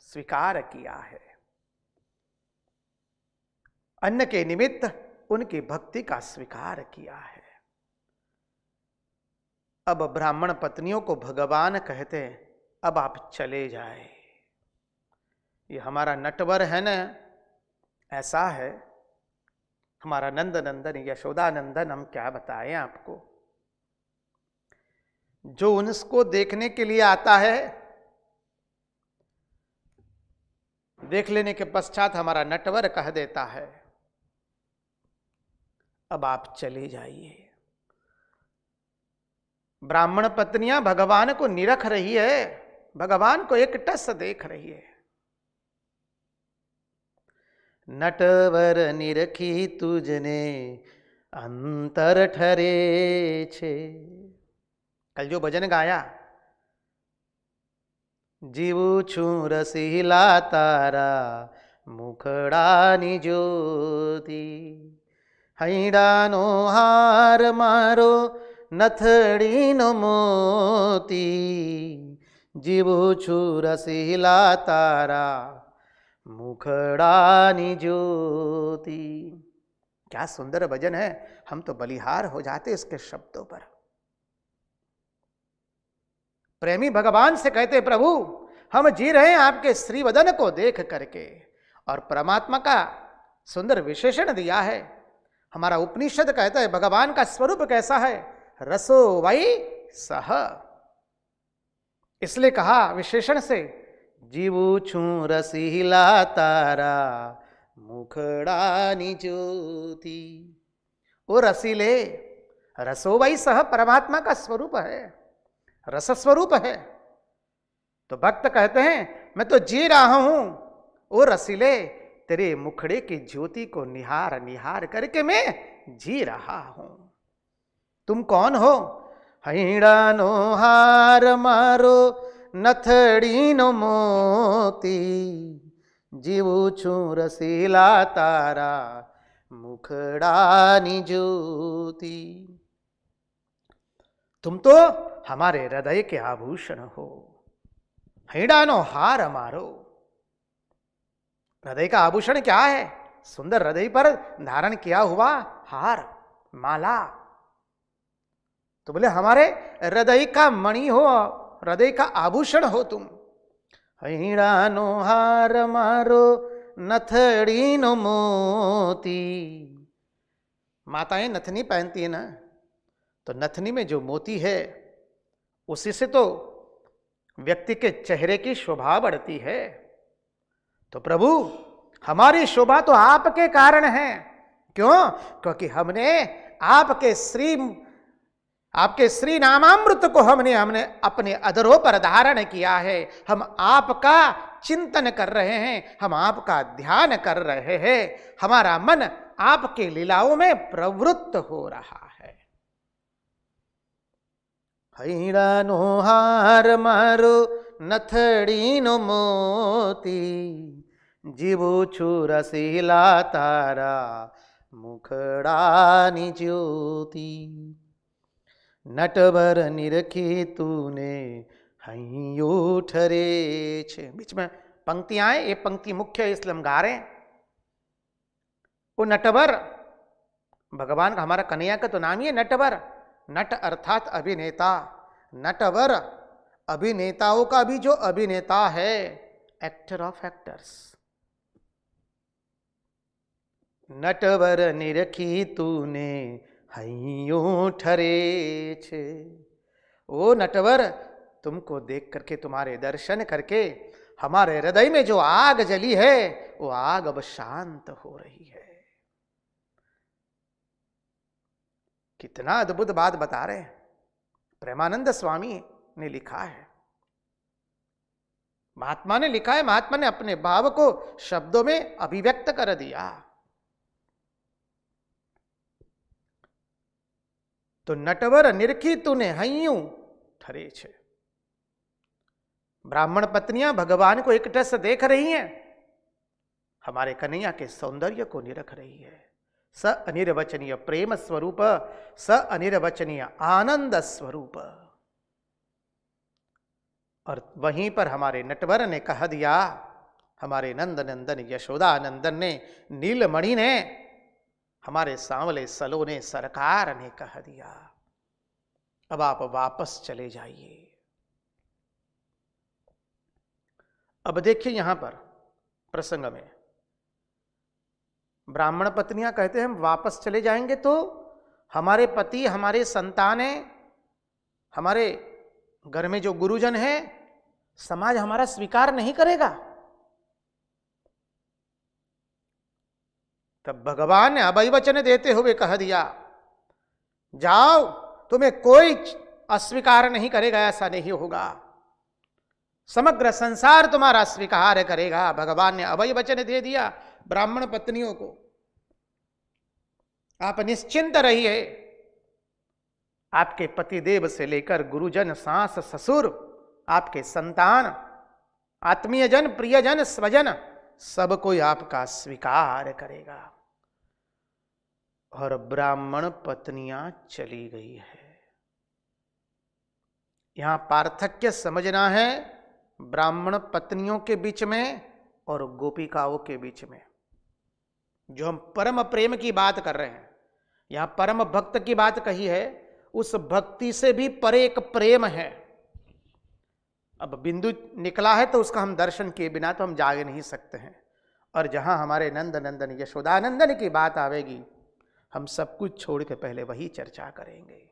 स्वीकार किया है। अन्न के निमित्त उनकी भक्ति का स्वीकार किया है। अब ब्राह्मण पत्नियों को भगवान कहते हैं, अब आप चले जाए। ये हमारा नटवर है ना, ऐसा है हमारा नंद नंदन यशोदा नंदन। हम क्या बताएं आपको, जो उनको देखने के लिए आता है, देख लेने के पश्चात हमारा नटवर कह देता है, अब आप चले जाइए। ब्राह्मण पत्नियां भगवान को निरख रही है, भगवान को एक टस देख रही है। नटवर निरखी तुझने अंतर ठरे छे। कल जो भजन गाया, जीवू छू रसीला तारा मुखડાની જ્યોતિ હૈડાનો હાર મારો નથડીનો મોતી જીવું છું રસીલા તારા मुखड़ानी ज्योति। क्या सुंदर भजन है, हम तो बलिहार हो जाते इसके शब्दों पर। प्रेमी भगवान से कहते प्रभु हम जी रहे हैं आपके श्री वदन को देख करके, और परमात्मा का सुंदर विशेषण दिया है। हमारा उपनिषद कहता है भगवान का स्वरूप कैसा है, रसो वै सह, इसलिए कहा विशेषण से जीवू छू रसीला तारा मुखड़ानी ज्योति। वो रसीले, रसोवई सह परमात्मा का स्वरूप है, रस स्वरूप है। तो भक्त कहते हैं मैं तो जी रहा हूं, ओ रसीले तेरे मुखड़े की ज्योति को निहार निहार करके मैं जी रहा हूं। तुम कौन हो, हैडानो हार मारो नथड़ीनो मोती जीवू छू रसीला तारा मुखड़ानी ज्योति। तुम तो हमारे हृदय के आभूषण हो, हैडानो हार मारो। हृदय का आभूषण क्या है, सुंदर हृदय पर धारण किया हुआ हार माला। तो बोले हमारे हृदय का मणि हो, हृदय का आभूषण हो तुम। हैडानो हार मारो नथड़ीनो मोती। माताएं नथनी पहनती है ना, तो नथनी में जो मोती है उसी से तो व्यक्ति के चेहरे की शोभा बढ़ती है। तो प्रभु हमारी शोभा तो आपके कारण है। क्यों? क्योंकि हमने आपके श्री नामामृत को हमने अपने अधरों पर धारण किया है। हम आपका चिंतन कर रहे हैं, हम आपका ध्यान कर रहे हैं, हमारा मन आपके लीलाओं में प्रवृत्त हो रहा है। हैडानो हार मारो नथड़ीनो मोती जीवू छू रसीला तारा मुखड़ानी ज्योति। नटवर निरखी तूने हइयो ठरे छे। बीच में पंक्तियां हैं, ये पंक्ति मुख्य है इसलिए हम गा रहे हैं। वो नटवर भगवान का, हमारा कन्हैया का तो नाम ही है नटवर। नट अर्थात अभिनेता। नटवर अभिनेताओं का भी जो अभिनेता है, एक्टर ऑफ एक्टर्स। नटवर निरखी तूने हइयो ठरे छे। ओ नटवर तुमको देख करके, तुम्हारे दर्शन करके हमारे हृदय में जो आग जली है वो आग अब शांत हो रही है। कितना अद्भुत बात बता रहे हैं। प्रेमानंद स्वामी ने लिखा है, महात्मा ने लिखा है, महात्मा ने अपने भाव को शब्दों में अभिव्यक्त कर दिया। तो नटवर निरखी तूने हइयूं ठरे छे। ब्राह्मण पत्नियां भगवान को एक टस देख रही हैं, हमारे कन्हैया के सौंदर्य को निरख रही है। स अनिर्वचनीय प्रेम स्वरूप, स अनिर्वचनीय आनंद स्वरूप। और वहीं पर हमारे नटवर ने कह दिया, हमारे नंद नंदन यशोदा नंदन ने, नीलमणि ने, हमारे सांवले सलोने सरकार ने कह दिया अब आप वापस चले जाइए। अब देखिए यहां पर प्रसंग में ब्राह्मण पत्नियां कहते हैं हम वापस चले जाएंगे तो हमारे पति, हमारे संतानें, हमारे घर में जो गुरुजन है, समाज हमारा स्वीकार नहीं करेगा। तब भगवान ने अभय वचन देते हुए कह दिया, जाओ, तुम्हें कोई अस्वीकार नहीं करेगा, ऐसा नहीं होगा, समग्र संसार तुम्हारा स्वीकार करेगा। भगवान ने अभय वचन दे दिया ब्राह्मण पत्नियों को, आप निश्चिंत रहिए, आपके पतिदेव से लेकर गुरुजन, सास, ससुर, आपके संतान, आत्मीयजन, प्रियजन, स्वजन सब कोई आपका स्वीकार करेगा। और ब्राह्मण पत्नियां चली गई है। यहां पार्थक्य समझना है ब्राह्मण पत्नियों के बीच में और गोपिकाओं के बीच में। जो हम परम प्रेम की बात कर रहे हैं, यहां परम भक्त की बात कही है, उस भक्ति से भी परे एक प्रेम है। अब बिंदु निकला है तो उसका हम दर्शन किए बिना तो हम जाग नहीं सकते हैं। और जहां हमारे नंद नंदन यशोदानंदन की बात आवेगी, हम सब कुछ छोड़ के पहले वही चर्चा करेंगे।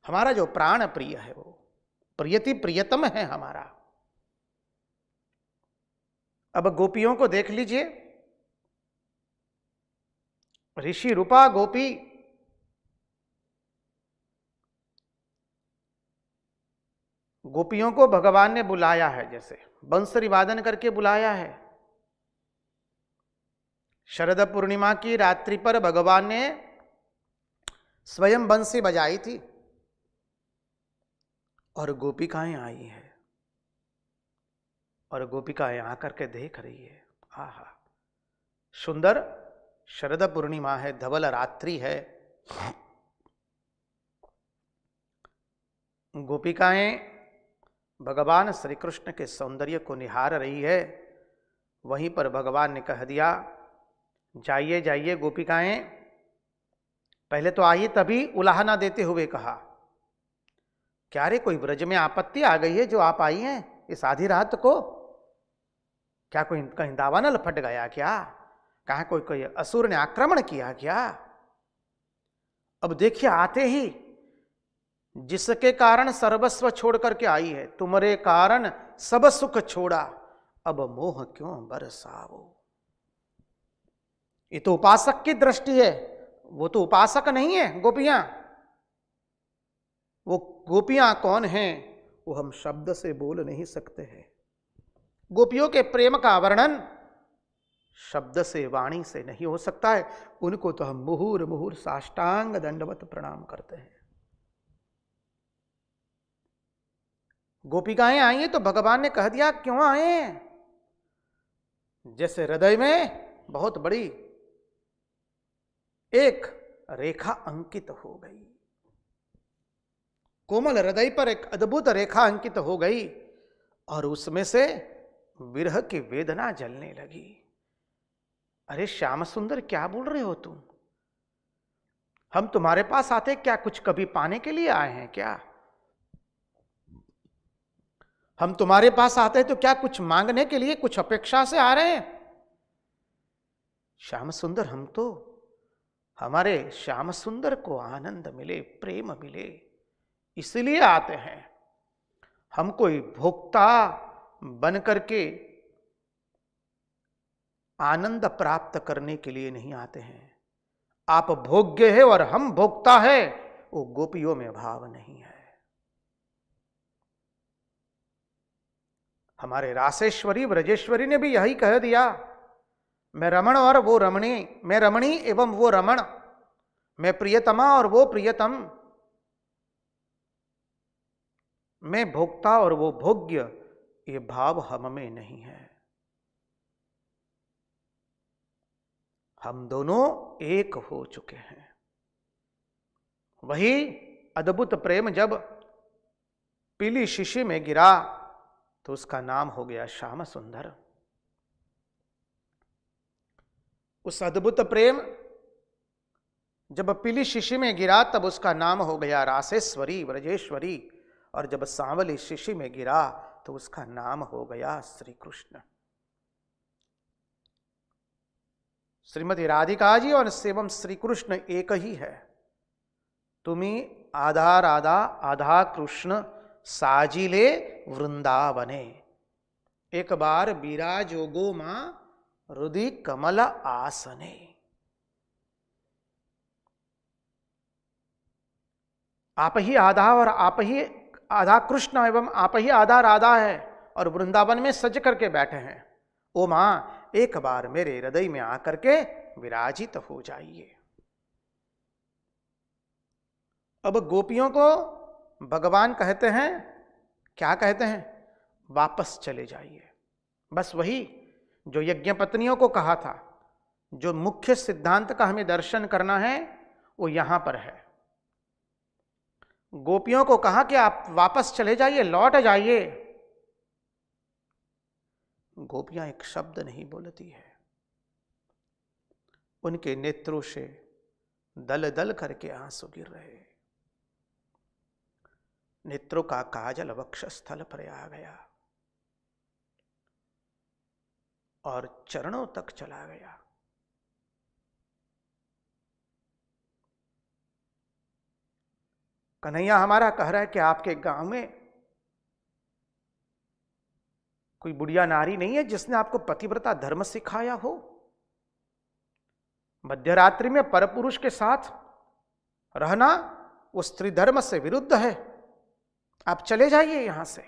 हमारा जो प्राण प्रिय है वो प्रियति प्रियतम है हमारा। अब गोपियों को देख लीजिए, ऋषि रूपा गोपी गोपियों को भगवान ने बुलाया है, जैसे बंसरी वादन करके बुलाया है। शरद पूर्णिमा की रात्रि पर भगवान ने स्वयं बंसी बजाई थी और गोपिकाएं आई है, और गोपिकाएं आकर के देख रही है। आहा, सुंदर शरद पूर्णिमा है, धवल रात्रि है। गोपिकाएं भगवान श्री कृष्ण के सौंदर्य को निहार रही है। वहीं पर भगवान ने कह दिया, जाइए जाइए गोपिकाएं। पहले तो आइए, तभी उलाहना देते हुए कहा, क्या रे कोई ब्रज में आपत्ति आ गई है जो आप आई हैं इस आधी रात को? क्या कोई कहीं दावानल फट गया क्या? कहा कोई असुर ने आक्रमण किया क्या? अब देखिए, आते ही जिसके कारण सर्वस्व छोड़ करके आई है, तुम्हारे कारण सब सुख छोड़ा, अब मोह क्यों बरसाओ। ये तो उपासक की दृष्टि है, वो तो उपासक नहीं है गोपियां। वो गोपियां कौन हैं वो हम शब्द से बोल नहीं सकते हैं। गोपियों के प्रेम का वर्णन शब्द से, वाणी से नहीं हो सकता है। उनको तो हम मुहुर मुहुर साष्टांग दंडवत प्रणाम करते हैं। गोपिकाएं आई हैं तो भगवान ने कह दिया, क्यों आए? जैसे हृदय में बहुत बड़ी एक रेखा अंकित हो गई, कोमल हृदय पर एक अद्भुत रेखा अंकित हो गई, और उसमें से विरह की वेदना जलने लगी। अरे श्याम सुंदर, क्या बोल रहे हो तुम? हम तुम्हारे पास आते क्या कुछ कभी पाने के लिए आए हैं क्या? हम तुम्हारे पास आते तो क्या कुछ मांगने के लिए, कुछ अपेक्षा से आ रहे हैं? श्याम सुंदर, हम तो हमारे श्याम सुंदर को आनंद मिले, प्रेम मिले, इसलिए आते हैं। हम कोई भोक्ता बन करके आनंद प्राप्त करने के लिए नहीं आते हैं। आप भोग्य है और हम भोक्ता है, वो गोपियों में भाव नहीं है। हमारे रासेश्वरी ब्रजेश्वरी ने भी यही कह दिया, मैं रमण और वो रमणी, मैं रमणी एवं वो रमण, मैं प्रियतमा और वो प्रियतम, मैं भोक्ता और वो भोग्य, ये भाव हम में नहीं है। हम दोनों एक हो चुके हैं। वही अद्भुत प्रेम जब पीली शीशी में गिरा तो उसका नाम हो गया श्याम सुंदर। उस अद्भुत प्रेम जब पीली शीशी में गिरा तब उसका नाम हो गया रासेश्वरी ब्रजेश्वरी, और जब सांवली शीशी में गिरा तो उसका नाम हो गया श्री कृष्ण। श्रीमती राधिका जी और एवं श्री कृष्ण एक ही है। तुम्ही आधा राधा आधा कृष्ण साजिले वृंदावने, एक बार विराजोगो मां हृदय कमल आसने। आप ही आधा और आप ही आधा कृष्ण एवं आप ही आधा राधा है और वृंदावन में सज करके बैठे हैं। ओ मां, एक बार मेरे हृदय में आकर के विराजित हो जाइए। अब गोपियों को भगवान कहते हैं, क्या कहते हैं? वापस चले जाइए। बस वही जो यज्ञ पत्नियों को कहा था, जो मुख्य सिद्धांत का हमें दर्शन करना है वो यहां पर है। गोपियों को कहा कि आप वापस चले जाइए, लौट जाइए। गोपियां एक शब्द नहीं बोलती है, उनके नेत्रों से दल दल करके आंसू गिर रहे, नेत्रों का काजल वक्षस्थल पर आ गया और चरणों तक चला गया। कन्हैया हमारा कह रहा है कि आपके गांव में कोई बुढ़िया नारी नहीं है जिसने आपको पतिव्रता धर्म सिखाया हो? मध्यरात्रि में परपुरुष के साथ रहना वो स्त्री धर्म से विरुद्ध है, आप चले जाइए यहां से।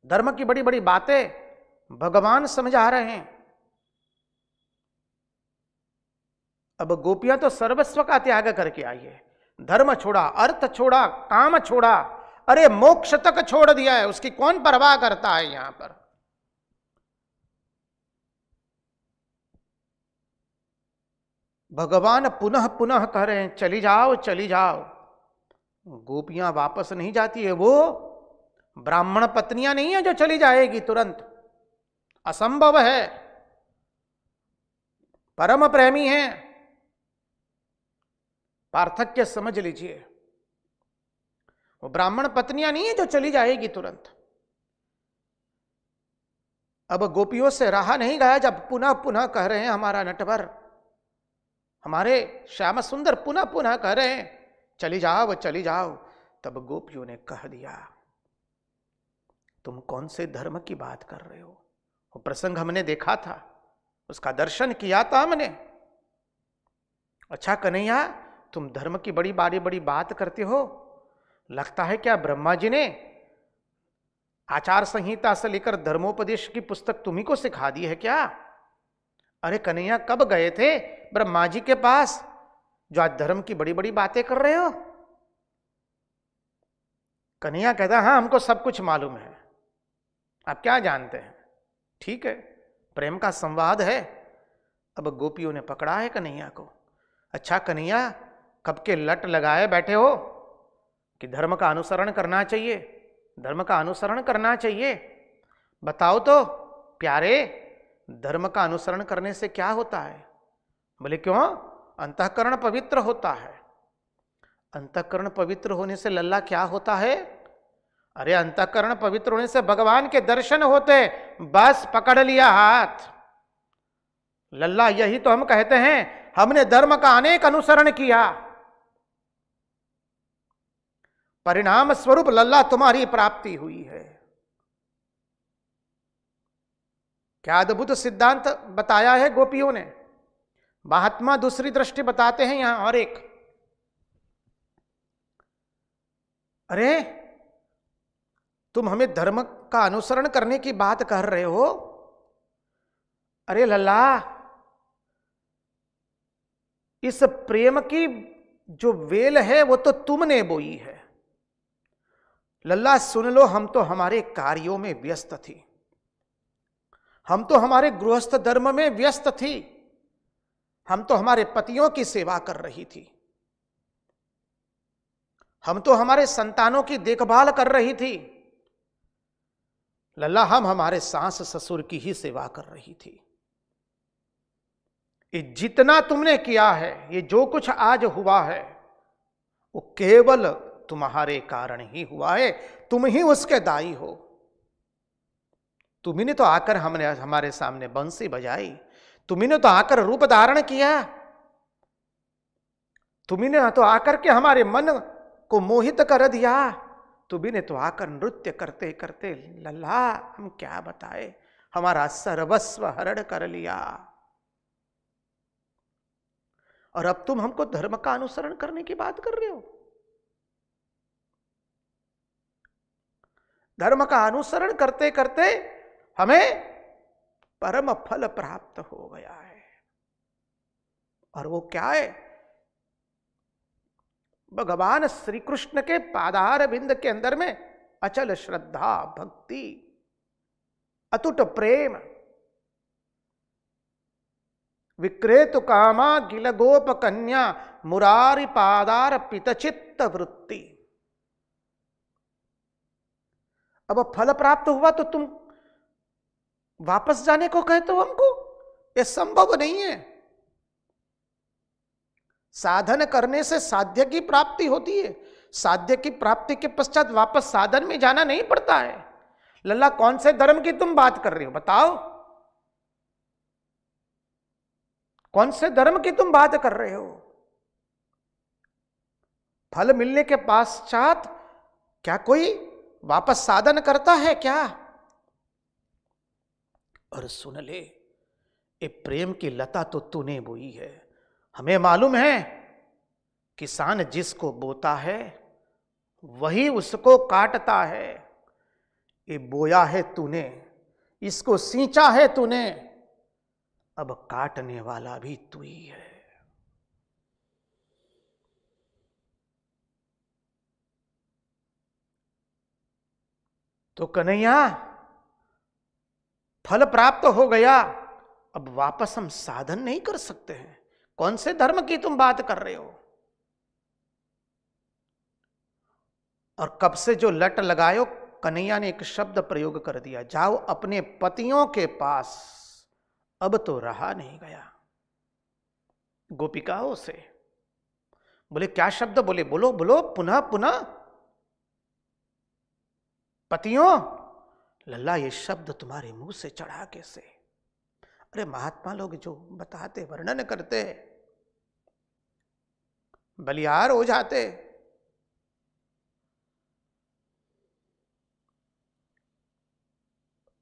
धर्म की बड़ी बड़ी बातें भगवान समझा रहे हैं। अब गोपियां तो सर्वस्व का त्याग करके आई है, धर्म छोड़ा, अर्थ छोड़ा, काम छोड़ा, अरे मोक्ष तक छोड़ दिया है, उसकी कौन परवाह करता है यहां पर? भगवान पुनः पुनः कह रहे हैं चली जाओ चली जाओ। गोपियां वापस नहीं जाती है, वो ब्राह्मण पत्नियां नहीं है जो चली जाएगी तुरंत, असंभव है। परम प्रेमी है, पार्थक्य समझ लीजिए। वो ब्राह्मण पत्नियां नहीं है जो चली जाएगी तुरंत। अब गोपियों से रहा नहीं गया, जब पुनः पुनः कह रहे हैं, हमारा नटवर, हमारे श्याम सुंदर पुनः पुनः कह रहे हैं चली जाओ चली जाओ, तब गोपियों ने कह दिया तुम कौन से धर्म की बात कर रहे हो? वो प्रसंग हमने देखा था, उसका दर्शन किया था हमने। अच्छा कन्हैया, तुम धर्म की बड़ी बड़ी बात करते हो, लगता है क्या ब्रह्मा जी ने आचार संहिता से लेकर धर्मोपदेश की पुस्तक तुम्ही को सिखा दी है क्या? अरे कन्हैया, कब गए थे ब्रह्मा जी के पास जो आज धर्म की बड़ी बड़ी बातें कर रहे हो? कन्हैया कहता हाँ हमको सब कुछ मालूम है, आप क्या जानते हैं? ठीक है, प्रेम का संवाद है। अब गोपियों ने पकड़ा है कन्हैया को। अच्छा कन्हैया, कब के लट लगाए बैठे हो कि धर्म का अनुसरण करना चाहिए, धर्म का अनुसरण करना चाहिए? बताओ तो प्यारे, धर्म का अनुसरण करने से क्या होता है? बोले क्यों? अंतःकरण पवित्र होता है। अंतःकरण पवित्र होने से लल्ला क्या होता है? अरे अंतःकरण पवित्र होने से भगवान के दर्शन होते। बस पकड़ लिया हाथ लल्ला, यही तो हम कहते हैं, हमने धर्म का अनेक अनुसरण किया, परिणाम स्वरूप लल्ला तुम्हारी प्राप्ति हुई है। क्या अद्भुत सिद्धांत बताया है गोपियों ने। महात्मा दूसरी दृष्टि बताते हैं यहां और एक, अरे तुम हमें धर्म का अनुसरण करने की बात कर रहे हो, अरे लल्ला इस प्रेम की जो वेल है वो तो तुमने बोई है। लल्ला सुन लो, हम तो हमारे कार्यों में व्यस्त थी, हम तो हमारे गृहस्थ धर्म में व्यस्त थी, हम तो हमारे पतियों की सेवा कर रही थी, हम तो हमारे संतानों की देखभाल कर रही थी। लल्ला हम हमारे सास ससुर की ही सेवा कर रही थी। ये जितना तुमने किया है, ये जो कुछ आज हुआ है, वो केवल तुम्हारे कारण ही हुआ है, तुम ही उसके दायी हो। तुम्ही ने तो आकर हमारे सामने बंसी बजाई, तुम्ही ने तो आकर रूप धारण किया, तुम्ही ने तो आकर के हमारे मन को मोहित कर दिया, तुम्ही ने तो आकर नृत्य करते करते लल्ला हम क्या बताए, हमारा सर्वस्व हरण कर लिया। और अब तुम हमको धर्म का अनुसरण करने की बात कर रहे हो। धर्म का अनुसरण करते करते हमें परम फल प्राप्त हो गया है। और वो क्या है? भगवान श्री कृष्ण के पादार बिंद के अंदर में अचल श्रद्धा भक्ति, अतुट प्रेम, विक्रेतु कामा गिल गोप कन्या, मुरारी पादार पितचित्त वृत्ति। अब फल प्राप्त हुआ तो तुम वापस जाने को कहते हो हमको? यह संभव नहीं है। साधन करने से साध्य की प्राप्ति होती है। साध्य की प्राप्ति के पश्चात वापस साधन में जाना नहीं पड़ता है। लल्ला, कौन से धर्म की तुम बात कर रहे हो? बताओ, कौन से धर्म की तुम बात कर रहे हो? फल मिलने के पश्चात क्या कोई वापस साधन करता है क्या? और सुन ले, ये प्रेम की लता तो तूने बोई है। हमें मालूम है किसान जिसको बोता है वही उसको काटता है। ये बोया है तूने, इसको सींचा है तूने, अब काटने वाला भी तू ही है। तो कन्हैया, फल प्राप्त हो गया, अब वापस हम साधन नहीं कर सकते हैं। कौन से धर्म की तुम बात कर रहे हो? और कब से जो लट लगायो, कन्हैया ने एक शब्द प्रयोग कर दिया, जाओ अपने पतियों के पास। अब तो रहा नहीं गया। गोपिकाओं से बोले, क्या शब्द बोले? बोलो बोलो, पुनः पुनः। पतियों, लल्ला ये शब्द तुम्हारे मुंह से चढ़ा कैसे? अरे महात्मा लोग जो बताते, वर्णन करते, बलिहार हो जाते।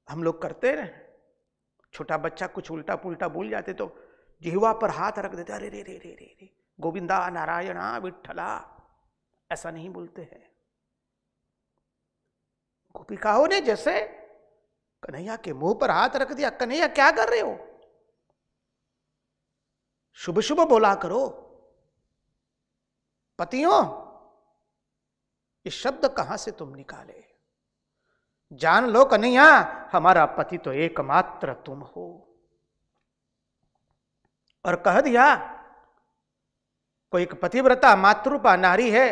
हम लोग करते रहे, छोटा बच्चा कुछ उल्टा पुल्टा बोल जाते तो जिह्वा पर हाथ रख देते, अरे रे रे रे रे रे, गोविंदा नारायणा विठ्ठला। ऐसा नहीं बोलते हैं। गोपिकाओं ने जैसे कन्हैया के मुंह पर हाथ रख दिया, कन्हैया क्या कर रहे हो? शुभ शुभ बोला करो। पतियों, ये शब्द कहां से तुम निकाले? जान लो कन्हैया, हमारा पति तो एकमात्र तुम हो। और कह दिया, कोई एक पतिव्रता मातृपा नारी है,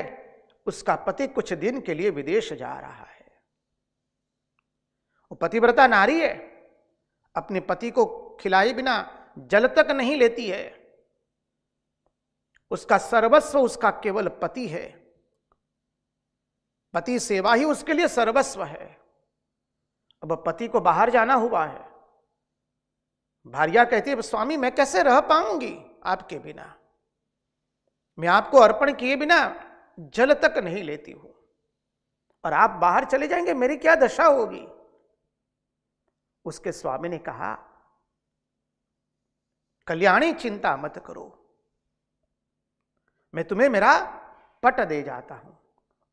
उसका पति कुछ दिन के लिए विदेश जा रहा है। वो पतिव्रता नारी है, अपने पति को खिलाए बिना जल तक नहीं लेती है। उसका सर्वस्व उसका केवल पति है। पति सेवा ही उसके लिए सर्वस्व है। अब पति को बाहर जाना हुआ है। भार्या कहती है, स्वामी मैं कैसे रह पाऊंगी आपके बिना? मैं आपको अर्पण किए बिना जल तक नहीं लेती हूं, और आप बाहर चले जाएंगे, मेरी क्या दशा होगी? उसके स्वामी ने कहा, कल्याणी चिंता मत करो, मैं तुम्हें मेरा पट दे जाता हूं।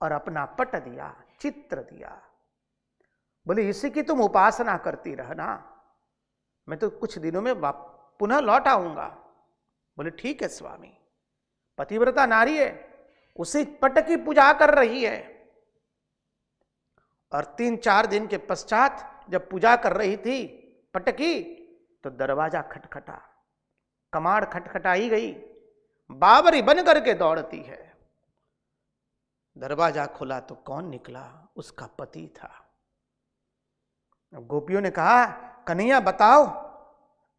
और अपना पट दिया, चित्र दिया। बोले, इसी की तुम उपासना करती रहना, मैं तो कुछ दिनों में पुनः लौट आऊंगा। बोले, ठीक है स्वामी। पतिव्रता नारी है, उसी पट की पूजा कर रही है। और 3-4 दिन के पश्चात जब पूजा कर रही थी पट की, तो दरवाजा खटखटा, कमाड़ खटखटाई गई, बाबरी बन करके दौड़ती है। दरवाजा खुला तो कौन निकला? उसका पति था। गोपियों ने कहा, कन्हैया बताओ,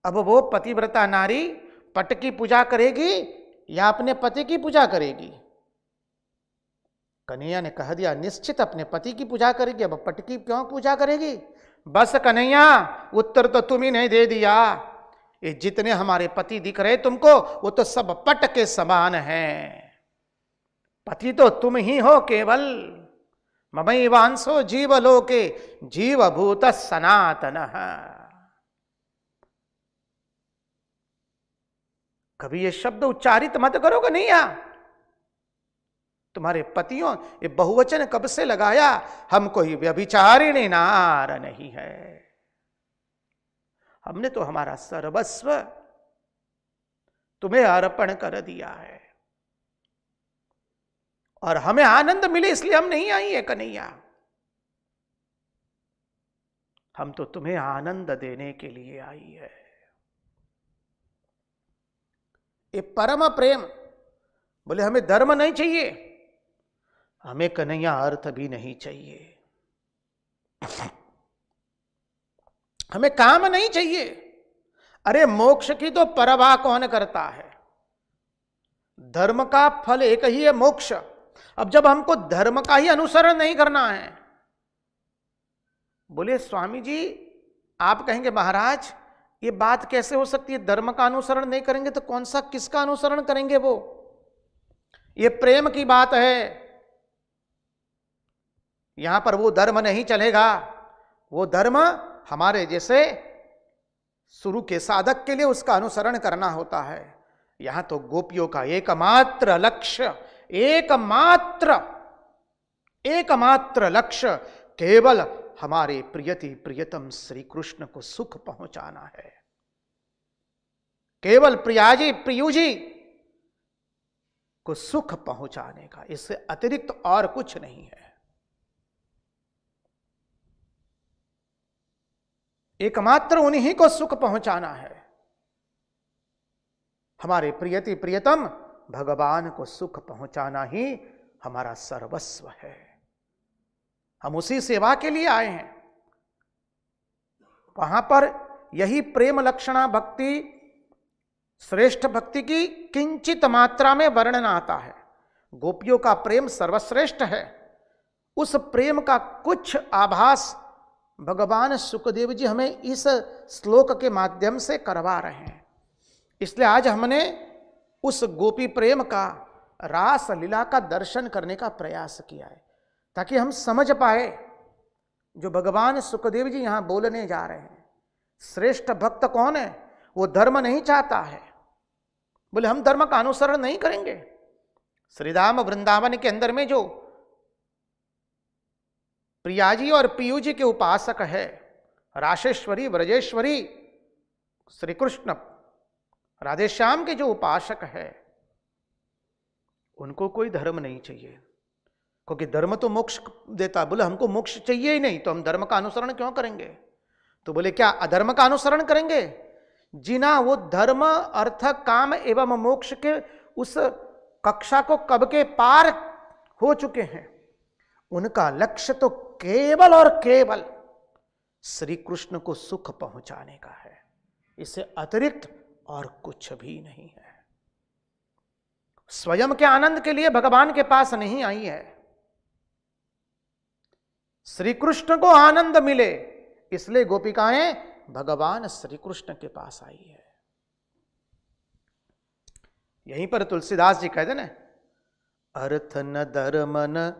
अब वो पतिव्रता नारी पट की पूजा करेगी या अपने पति की पूजा करेगी? कन्हैया ने कह दिया, निश्चित अपने पति की पूजा करेगी। अब पट की क्यों पूजा करेगी? बस कन्हैया, उत्तर तो तुम ही नहीं दे दिया। ये जितने हमारे पति दिख रहे तुमको, वो तो सब पट के समान हैं। पति तो तुम ही हो केवल। ममई वांसो जीवलोके जीवभूत सनातन। कभी ये शब्द उच्चारित मत करो कन्हैया। तुम्हारे पतियों, ये बहुवचन कब से लगाया? हम कोई व्यभिचारिणी नार नहीं है। हमने तो हमारा सर्वस्व तुम्हें अर्पण कर दिया है, और हमें आनंद मिले इसलिए हम नहीं आई है कन्हैया। हम तो तुम्हें आनंद देने के लिए आई है। ये परम प्रेम। बोले हमें धर्म नहीं चाहिए, हमें कन्हैया अर्थ भी नहीं चाहिए, हमें काम नहीं चाहिए। अरे मोक्ष की तो परवाह कौन करता है? धर्म का फल एक ही है, मोक्ष। अब जब हमको धर्म का ही अनुसरण नहीं करना है, बोले स्वामी जी आप कहेंगे महाराज ये बात कैसे हो सकती है, धर्म का अनुसरण नहीं करेंगे तो कौन सा किसका अनुसरण करेंगे? वो ये प्रेम की बात है, यहां पर वो धर्म नहीं चलेगा। वो धर्म हमारे जैसे शुरू के साधक के लिए उसका अनुसरण करना होता है। यहां तो गोपियों का एकमात्र लक्ष्य, एकमात्र लक्ष्य केवल हमारे प्रियति प्रियतम श्री कृष्ण को सुख पहुंचाना है। केवल प्रियाजी प्रियुजी को सुख पहुंचाने का, इससे अतिरिक्त और कुछ नहीं है। एकमात्र उन्हीं को सुख पहुंचाना है। हमारे प्रियति प्रियतम भगवान को सुख पहुंचाना ही हमारा सर्वस्व है। हम उसी सेवा के लिए आए हैं। वहां पर यही प्रेम लक्षणा भक्ति, श्रेष्ठ भक्ति की किंचित मात्रा में वर्णन आता है। गोपियों का प्रेम सर्वश्रेष्ठ है। उस प्रेम का कुछ आभास भगवान सुखदेव जी हमें इस श्लोक के माध्यम से करवा रहे हैं। इसलिए आज हमने उस गोपी प्रेम का, रास लीला का दर्शन करने का प्रयास किया है, ताकि हम समझ पाए जो भगवान सुखदेव जी यहां बोलने जा रहे हैं। श्रेष्ठ भक्त कौन है? वो धर्म नहीं चाहता है। बोले हम धर्म का अनुसरण नहीं करेंगे। श्रीधाम वृंदावन के अंदर में जो प्रियाजी और पीयूजी के उपासक है, राशेश्वरी व्रजेश्वरी श्री कृष्ण राधेश्याम के जो उपासक है, उनको कोई धर्म नहीं चाहिए, क्योंकि धर्म तो मोक्ष देता। बोले हमको मोक्ष चाहिए ही नहीं तो हम धर्म का अनुसरण क्यों करेंगे? तो बोले क्या अधर्म का अनुसरण करेंगे? जिना वो धर्म अर्थ काम एवं मोक्ष के उस कक्षा को कब के पार हो चुके हैं, उनका लक्ष्य तो केवल और केवल श्री कृष्ण को सुख पहुंचाने का है। इससे अतिरिक्त और कुछ भी नहीं है। स्वयं के आनंद के लिए भगवान के पास नहीं आई है। श्री कृष्ण को आनंद मिले इसलिए गोपिकाएं भगवान श्री कृष्ण के पास आई है। यहीं पर तुलसीदास जी कहते ना, अर्थ न धर्म न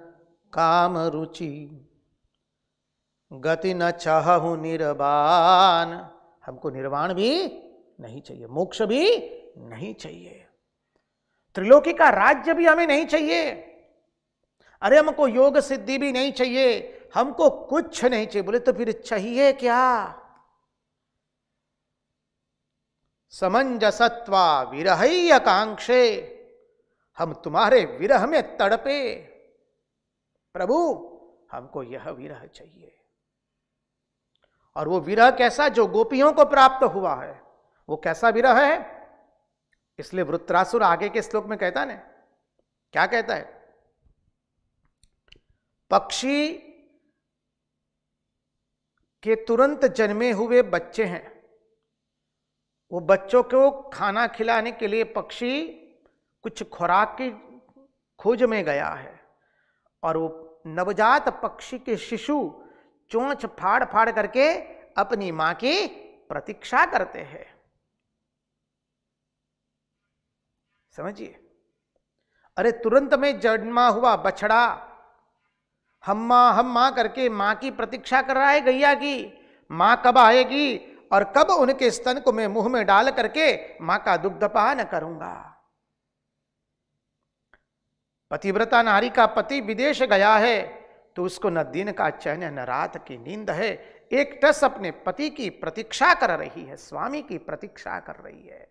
काम रुचि गति न चाहु निर्वाण। हमको निर्वाण भी नहीं चाहिए, मोक्ष भी नहीं चाहिए, त्रिलोकी का राज्य भी हमें नहीं चाहिए। अरे हमको योग सिद्धि भी नहीं चाहिए, हमको कुछ नहीं चाहिए। बोले तो फिर चाहिए क्या? समंजसत्वा विरहै आकांक्षे, हम तुम्हारे विरह में तड़पे प्रभु, हमको यह विरह चाहिए। और वो विरह कैसा? जो गोपियों को प्राप्त हुआ है, वो कैसा विरह है? इसलिए वृत्रासुर आगे के श्लोक में कहता है, क्या कहता है? पक्षी के तुरंत जन्मे हुए बच्चे हैं, वो बच्चों को खाना खिलाने के लिए पक्षी कुछ खुराक की खोज में गया है, और वो नवजात पक्षी के शिशु चोंच फाड़ फाड़ करके अपनी मां की प्रतीक्षा करते हैं। समझिए, अरे तुरंत में जन्मा हुआ बछड़ा हम्मा करके मां की प्रतीक्षा कर रहा है गैया की, मां कब आएगी और कब उनके स्तन को मैं मुंह में डाल करके मां का दुग्धपान करूंगा। पतिव्रता नारी का पति विदेश गया है तो उसको न दिन का चैन न रात की नींद है, एक टस अपने पति की प्रतीक्षा कर रही है, स्वामी की प्रतीक्षा कर रही है।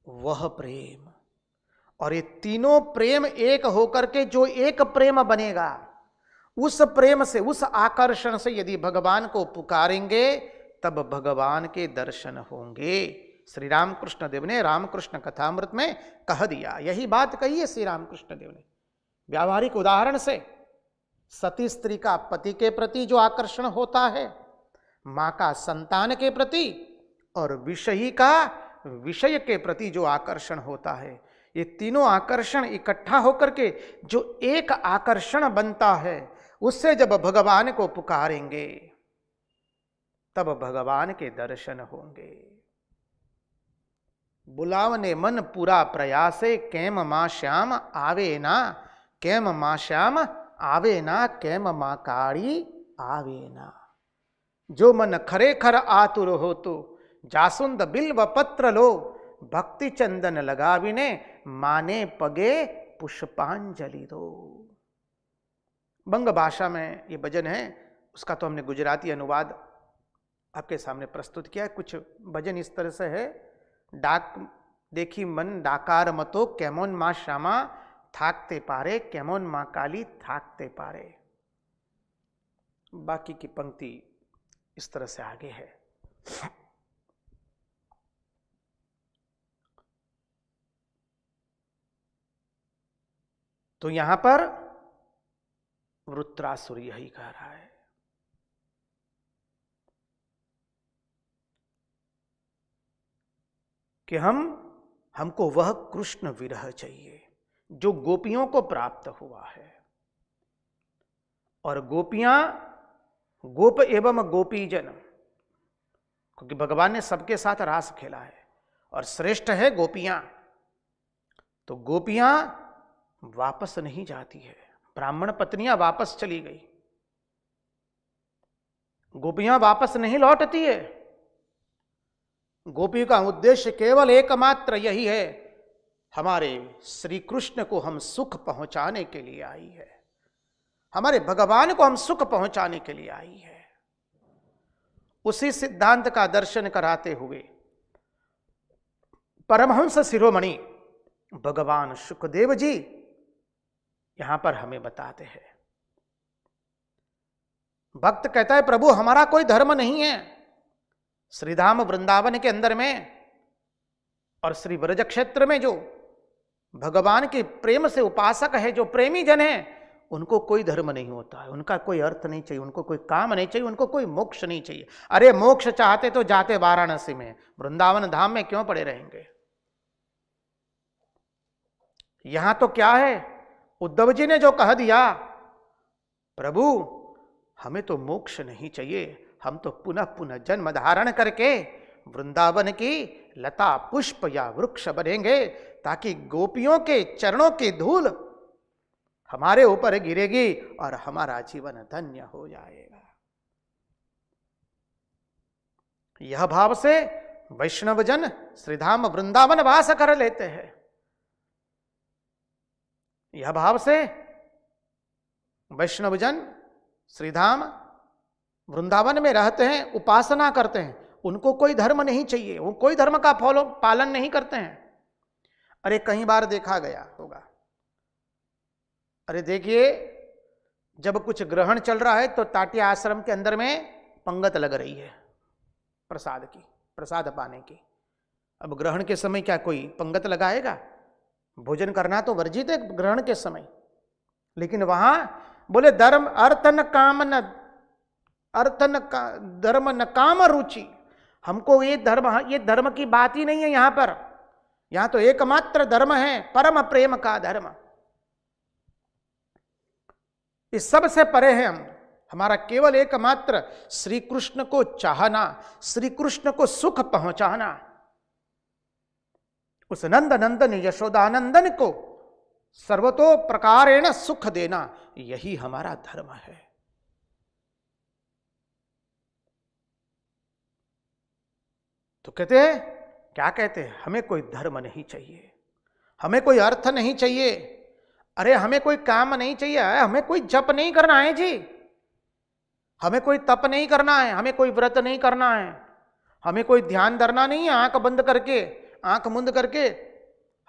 वह प्रेम, और ये तीनों प्रेम एक होकर के जो एक प्रेम बनेगा, उस प्रेम से, उस आकर्षण से यदि भगवान को पुकारेंगे तब भगवान के दर्शन होंगे। श्री रामकृष्ण देव ने रामकृष्ण कथामृत में कह दिया, यही बात कही है श्री रामकृष्ण देव ने व्यावहारिक उदाहरण से। सती स्त्री का पति के प्रति जो आकर्षण होता है, मां का संतान के प्रति, और विषयी का विषय के प्रति जो आकर्षण होता है, ये तीनों आकर्षण इकट्ठा होकर के जो एक आकर्षण बनता है, उससे जब भगवान को पुकारेंगे तब भगवान के दर्शन होंगे। बुलावने मन पूरा प्रयासे, कैम मां श्याम आवे ना, कैम मां श्याम आवे ना, कैम मां काड़ी आवे ना। जो मन खरे खर आतुर हो तो, जासुंद बिल्व पत्र लो, भक्ति चंदन लगाविने, माने पगे पुष्पांजलि दो। बंग भाषा में ये भजन है, उसका तो हमने गुजराती अनुवाद आपके सामने प्रस्तुत किया है। कुछ भजन इस तरह से है, डाक देखी मन डाकार मतो, कैमोन मां श्यामा थाकते पारे, कैमोन मां काली थाकते पारे। बाकी की पंक्ति इस तरह से आगे है। तो यहां पर वृत्रासुर यही कह रहा है कि हमको वह कृष्ण विरह चाहिए जो गोपियों को प्राप्त हुआ है। और गोपियां, गोप एवं गोपीजन, क्योंकि भगवान ने सबके साथ रास खेला है और श्रेष्ठ है गोपियां। तो गोपियां वापस नहीं जाती है, ब्राह्मण पत्नियां वापस चली गई, गोपियां वापस नहीं लौटती है। गोपी का उद्देश्य केवल एकमात्र यही है, हमारे श्री कृष्ण को हम सुख पहुंचाने के लिए आई है, हमारे भगवान को हम सुख पहुंचाने के लिए आई है। उसी सिद्धांत का दर्शन कराते हुए परमहंस शिरोमणि भगवान शुकदेव जी यहां पर हमें बताते हैं। भक्त कहता है, प्रभु हमारा कोई धर्म नहीं है। श्रीधाम वृंदावन के अंदर में और श्री ब्रज क्षेत्र में जो भगवान के प्रेम से उपासक है, जो प्रेमी जन है, उनको कोई धर्म नहीं होता है, उनका कोई अर्थ नहीं चाहिए, उनको कोई काम नहीं चाहिए, उनको कोई मोक्ष नहीं चाहिए। अरे मोक्ष चाहते तो जाते वाराणसी में, वृंदावन धाम में क्यों पड़े रहेंगे। यहां तो क्या है, उद्धव जी ने जो कह दिया, प्रभु हमें तो मोक्ष नहीं चाहिए, हम तो पुनः पुनः जन्म धारण करके वृंदावन की लता पुष्प या वृक्ष बनेंगे, ताकि गोपियों के चरणों की धूल हमारे ऊपर गिरेगी और हमारा जीवन धन्य हो जाएगा। यह भाव से वैष्णवजन श्रीधाम वृंदावन वास कर लेते हैं। यह भाव से वैष्णवजन श्रीधाम वृंदावन में रहते हैं, उपासना करते हैं, उनको कोई धर्म नहीं चाहिए, वो कोई धर्म का पालन नहीं करते हैं। अरे कई बार देखा गया होगा, अरे देखिए जब कुछ ग्रहण चल रहा है तो टाटिया आश्रम के अंदर में पंगत लग रही है प्रसाद की, प्रसाद पाने की। अब ग्रहण के समय क्या कोई पंगत लगाएगा? भोजन करना तो वर्जित है ग्रहण के समय, लेकिन वहां बोले धर्म अर्थ न काम न धर्म न काम रुचि। हमको ये धर्म की बात ही नहीं है यहां पर। यहां तो एकमात्र धर्म है परम प्रेम का धर्म। इस सब से परे है हम। हमारा केवल एकमात्र श्री कृष्ण को चाहना, श्री कृष्ण को सुख पहुंचाना, उस नंद नंदन यशोदानंदन को सर्वतो प्रकारेण सुख देना, यही हमारा धर्म है। तो कहते हैं, क्या कहते हैं, हमें कोई धर्म नहीं चाहिए, हमें कोई अर्थ नहीं चाहिए, अरे हमें कोई काम नहीं चाहिए, हमें कोई जप नहीं करना है जी, हमें कोई तप नहीं करना है, हमें कोई व्रत नहीं करना है, हमें कोई ध्यान धरना नहीं है, आंख बंद करके, आंख मुंद करके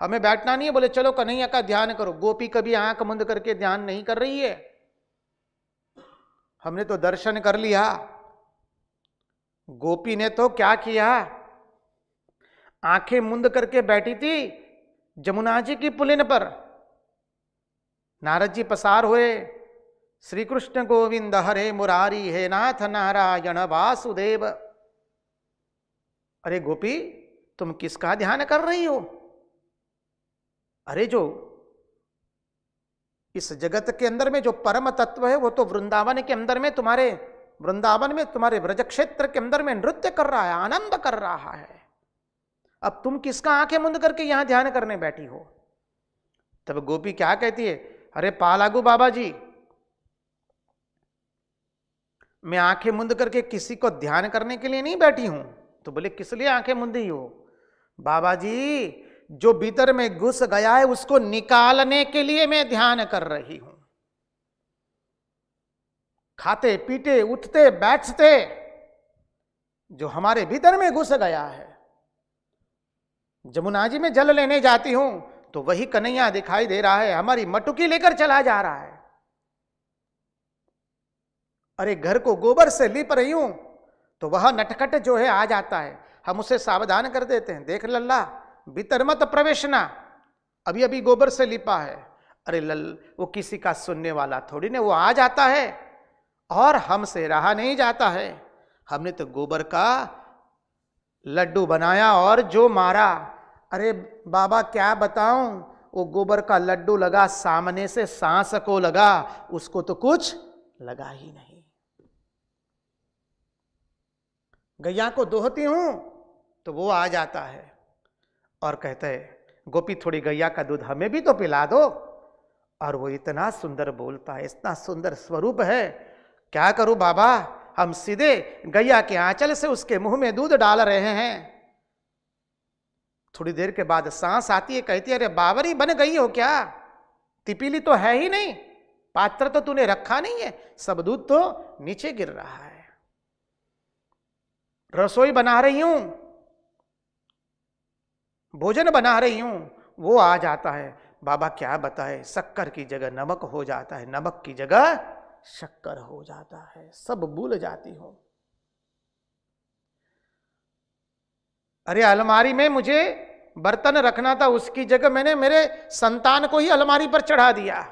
हमें बैठना नहीं है, बोले चलो कन्हैया का ध्यान करो। गोपी कभी आंख मुंद करके ध्यान नहीं कर रही है। हमने तो दर्शन कर लिया। गोपी ने तो क्या किया, आंखें मूंद करके बैठी थी जमुना जी की पुलिन पर। नारद जी पसार हुए, श्री कृष्ण गोविंद हरे मुरारी हे नाथ नारायण वासुदेव। अरे गोपी, तुम किसका ध्यान कर रही हो? अरे जो इस जगत के अंदर में जो परम तत्व है वो तो वृंदावन के अंदर में, तुम्हारे वृंदावन में, तुम्हारे ब्रज क्षेत्र के अंदर में नृत्य कर रहा है, आनंद कर रहा है। अब तुम किसका आंखें मुंद करके यहां ध्यान करने बैठी हो? तब गोपी क्या कहती है, अरे पालागू बाबा जी, मैं आंखें मुंद करके किसी को ध्यान करने के लिए नहीं बैठी हूं। तो बोले किस लिए आंखें मुंदी हो? बाबा जी, जो भीतर में घुस गया है उसको निकालने के लिए मैं ध्यान कर रही हूं। खाते पीते उठते बैठते जो हमारे भीतर में घुस गया है, जमुना जी में जल लेने जाती हूं तो वही कन्हैया दिखाई दे रहा है, हमारी मटुकी लेकर चला जा रहा है। अरे घर को गोबर से लीप रही हूं तो वह नटखट जो है आ जाता है, हम उसे सावधान कर देते हैं, देख लल्ला भीतर मत प्रवेशना, अभी अभी गोबर से लिपा है। अरे वो किसी का सुनने वाला थोड़ी ने, वो आ जाता है और हमसे रहा नहीं जाता है। हमने तो गोबर का लड्डू बनाया और जो मारा, अरे बाबा क्या बताऊं, वो गोबर का लड्डू लगा सामने से, सांस को लगा, उसको तो कुछ लगा ही नहीं। गैया को दोहती हूं तो वो आ जाता है और कहता है, गोपी थोड़ी गैया का दूध हमें भी तो पिला दो। और वो इतना सुंदर बोलता है, इतना सुंदर स्वरूप है, क्या करूं बाबा, हम सीधे गैया के आंचल से उसके मुंह में दूध डाल रहे हैं। थोड़ी देर के बाद सांस आती है, कहती है, अरे बावरी बन गई हो क्या? तिपीली तो है ही नहीं, पात्र तो तूने रखा नहीं है, सब दूध तो नीचे गिर रहा है। रसोई बना रही हूं, भोजन बना रही हूं, वो आ जाता है। बाबा क्या बताए, शक्कर की जगह नमक हो जाता है, नमक की जगह शक्कर हो जाता है, सब भूल जाती हूं। अरे अलमारी में मुझे बर्तन रखना था, उसकी जगह मैंने मेरे संतान को ही अलमारी पर चढ़ा दिया,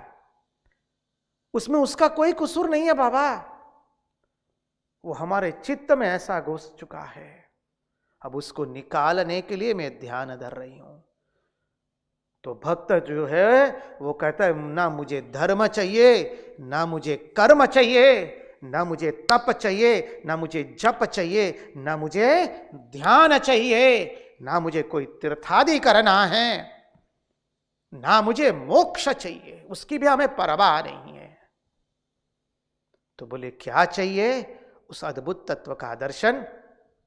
उसमें उसका कोई कसूर नहीं है बाबा, वो हमारे चित्त में ऐसा घुस चुका है। अब उसको निकालने के लिए मैं ध्यान धर रही हूं। तो भक्त जो है वो कहता है, ना मुझे धर्म चाहिए, ना मुझे कर्म चाहिए, ना मुझे तप चाहिए, ना मुझे जप चाहिए, ना मुझे ध्यान चाहिए, ना मुझे कोई तीर्थादि करना है, ना मुझे मोक्ष चाहिए, उसकी भी हमें परवाह नहीं है। तो बोले क्या चाहिए? उस अद्भुत तत्व का दर्शन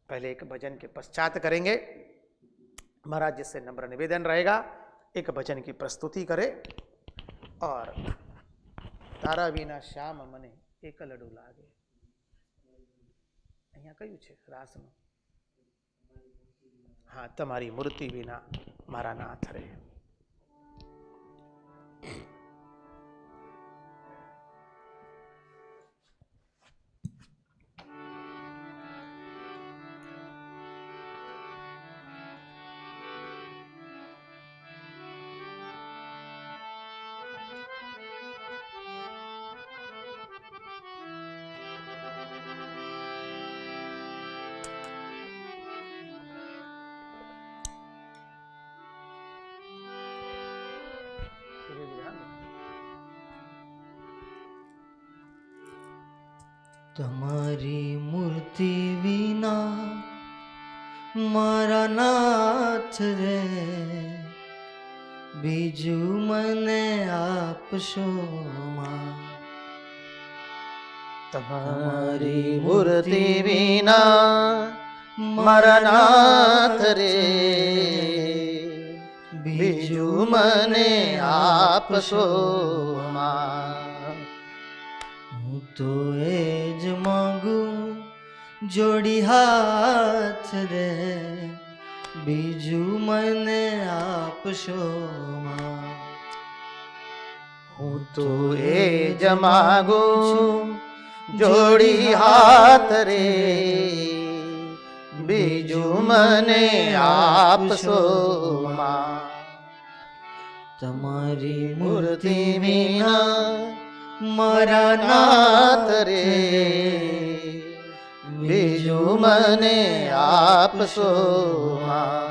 पहले एक भजन के पश्चात करेंगे। महाराज जी से नम्र निवेदन रहेगा, एक भजन की प्रस्तुति करे। और तारा विना श्याम मने एक लडू लागे, અહીંયા કયું છે રાસનું? હા, તમારી મૂર્તિ વિના મારા નાથ રે। તમારી મૂર્તિ વિના મારા નાથ રે, બીજું મને આપશો માં। તમારી મૂર્તિ વિના મારા નાથ રે, બીજું મને આપશો માં। હું તો એ જ માંગુ જોડી હાથ રે, બીજું મને આપશો માં। હું તો એ જ માગું जोड़ी हाथ रे बीजू मने आपसो मां તમારી मूर्ति મૂર્તિ विना વિના मारा મારા नाथ નાથ रे રે बीजू मने आपसो मां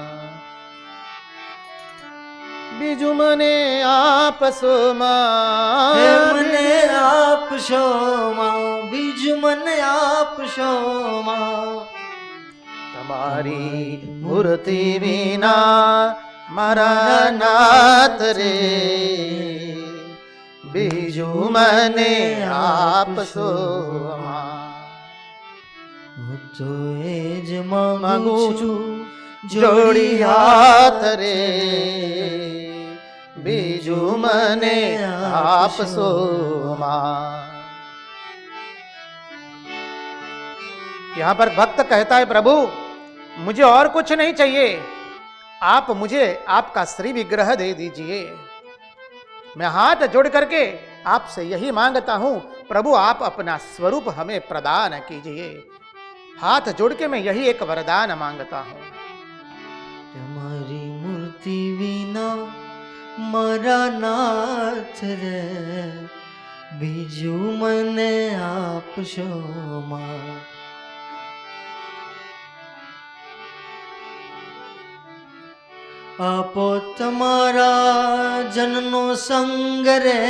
बीजू मने आपसो मां હે મને આપશો માં બીજું મને આપશો માં તમારી મૂર્તિ વિના મારા નાથ રે બીજું મને આપશો માं હું તો એ જ માંગુ માંગુ છું છું જોડી હાથ રે બીજું મને આપશો मां यहाँ पर भक्त कहता है प्रभु मुझे और कुछ नहीं चाहिए, आप मुझे आपका श्री विग्रह दे दीजिए। मैं हाथ जोड़ करके आपसे यही मांगता हूं प्रभु आप अपना स्वरूप हमें प्रदान कीजिए। हाथ जोड़ के मैं यही एक वरदान मांगता हूं। તમારી મૂર્તિ વિના મારા નાથ રે બીજું મને આપશો માં આપો તમારા જનનો સંગ રે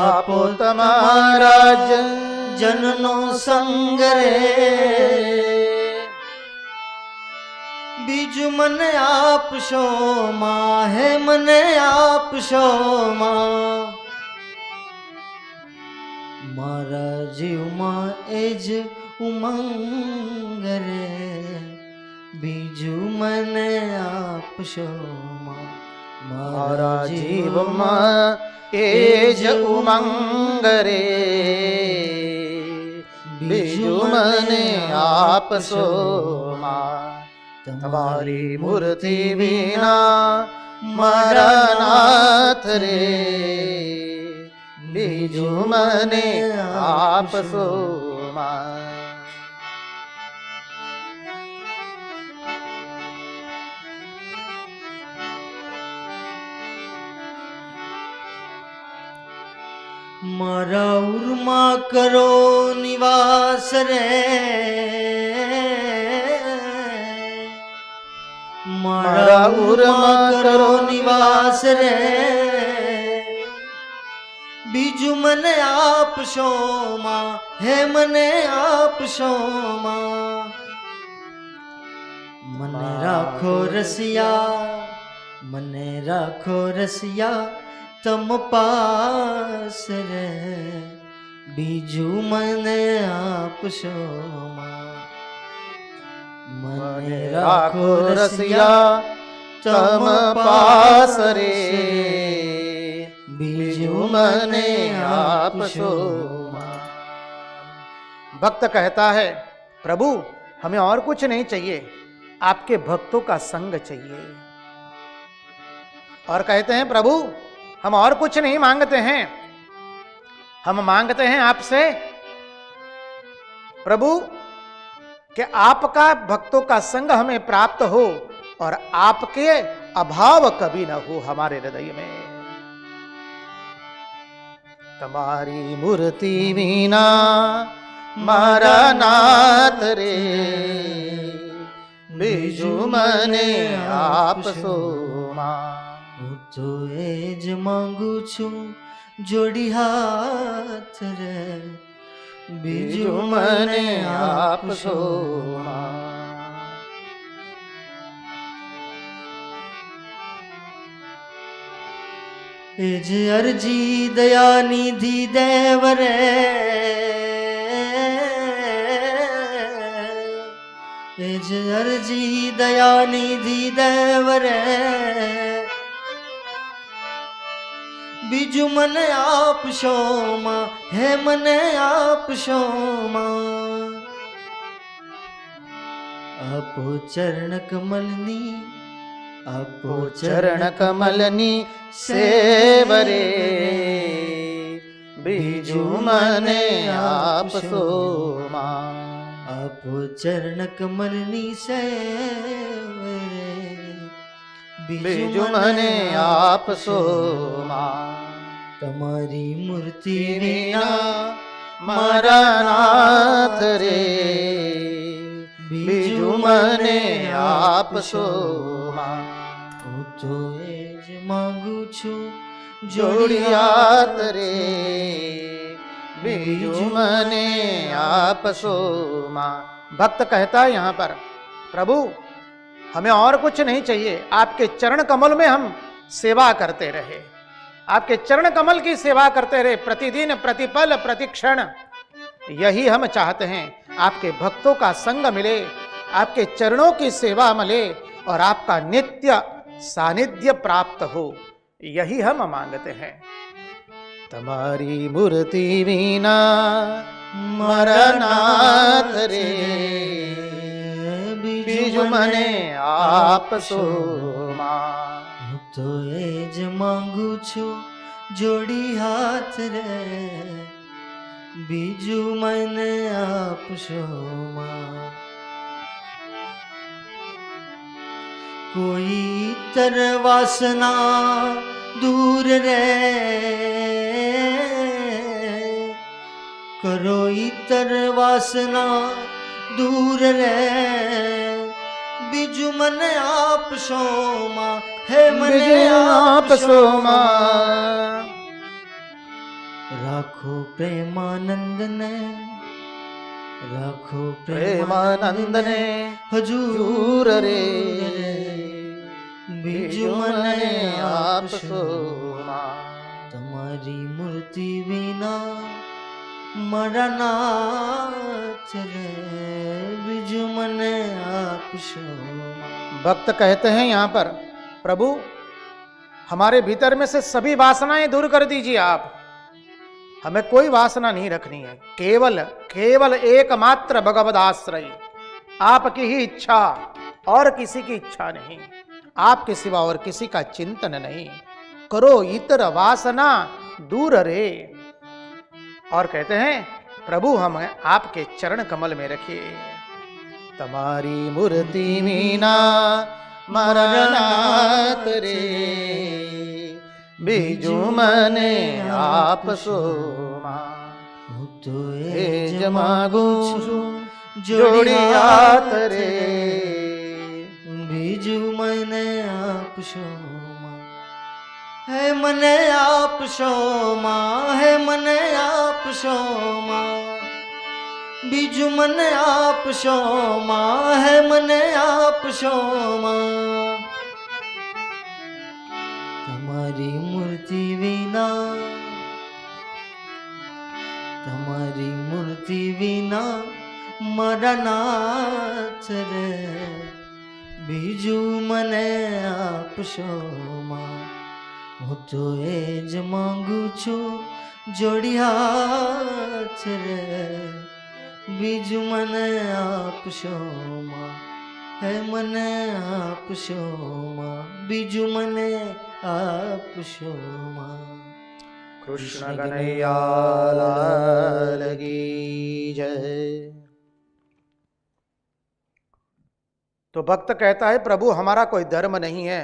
આપો તમારા જનનો સંગ રે બીજું મને આપશો માં હે મને આપશો માં મારા જીવમાં એ જ ઉમંગ રે બીજું મને આપશો માં મારા જીવમાં એ જ ઉમંગ રે બીજું મને આપશો માं તમારી મૂર્તિ વિના મારા નાથ રે બીજું મને આપશો માं મારા ઉરમાં કરો નિવાસ રે મારા ઉરમાં કરો નિવાસ રે બીજું મને આપશો માં હે મને આપશો માં મને રાખો રસિયા મને રાખો રસિયા તમ પાસ રે બીજું મને આપશો માં મને રાખો રસિયા તમ પાસ રે બીજું મને આપશો માं भक्त कहता है प्रभु हमें और कुछ नहीं चाहिए, आपके भक्तों का संग चाहिए। और कहते हैं प्रभु हम और कुछ नहीं मांगते हैं, हम मांगते हैं आपसे प्रभु कि आपका भक्तों का संग हमें प्राप्त हो और आपके अभाव कभी न हो हमारे हृदय में। तुम्हारी मूर्ति विना मारा नाथ रे बीजू मने आपसो मां હું તો એ જ માંગુ છું જોડી હાથ રે બીજું મને આપશો मां એ જ અરજી દયાનિધિ દેવ રે એ જ અરજી દયાનિધિ દેવ રે બીજું મને આપશો માં હે મને આપશો માં આપો ચરણ કમલની આપો चरण कमलनी सेवरे बीजू मने आप सो मां। आप चरण कमलनी सेवरे बीजू मने आप सो मां। तमारी मूर्ति विना मारा नाथ रे, बीजू मने आप सो मां। હું તો એ જ માંગુ છું जोड़ी हाथ रे, बीजू मने आप सो मां। भक्त कहता है यहाँ पर, प्रभु हमें और कुछ नहीं चाहिए, आपके चरण कमल में हम सेवा करते रहे, आपके चरण कमल की सेवा करते रहे प्रतिदिन प्रतिपल प्रतिक्षण। यही हम चाहते हैं, आपके भक्तों का संग मिले, आपके चरणों की सेवा मिले और आपका नित्य सानिध्य प्राप्त हो, यही हम मांगते हैं। तुम्हारी मूर्ति बिना मरनाथ रे, बीजू मने आप सो मां। હું તો એ જ માંગુ છું જોડી હાથ રે, બીજું મને આપશો માં। કોઈ ઇતર વાસના दूर रे, करो इतर वासना दूर रे, बीजू मन आप सोमा है मने आप सोमा। राखो प्रेमानंद ने, राखो प्रेमानंद ने हजूर रे, बीजू मने आप सो मां। तुम्हारी मूर्ति बिना मारा नाथ रे, बीजू मने आप सो मां। भक्त कहते हैं यहाँ पर, प्रभु हमारे भीतर में से सभी वासनाएं दूर कर दीजिए आप, हमें कोई वासना नहीं रखनी है, केवल केवल एकमात्र भगवद आश्रय, आपकी ही इच्छा और किसी की इच्छा नहीं, आपके सिवा और किसी का चिंतन नहीं, करो इतर वासना दूर रे। और कहते हैं प्रभु हम आपके चरण कमल में रखिए। तुम्हारी मूर्ति मीना मरनाथ रे, बीजू मने आप सो मां। હું તો એ એ જ જ માગું માંગુ છું છું જોડી હાથ રે, બીજું મને આપશો માં, હે મને આપશો માં, હે મને આપશો માં, બીજું મને આપશો માં, હે મને આપશો માં। તમારી મૂર્તિ વિના, તમારી મૂર્તિ વિના મારા નાથ રે, બીજું મને આપશો માં। હું તો એ જ માંગુ છું જોડી હાથ રે, બીજું મને આપશો માં, હે મને આપશો માં, બીજું મને આપશો માં। कृष्ण कन्हैया लाल की जय। तो भक्त कहता है प्रभु हमारा कोई धर्म नहीं है,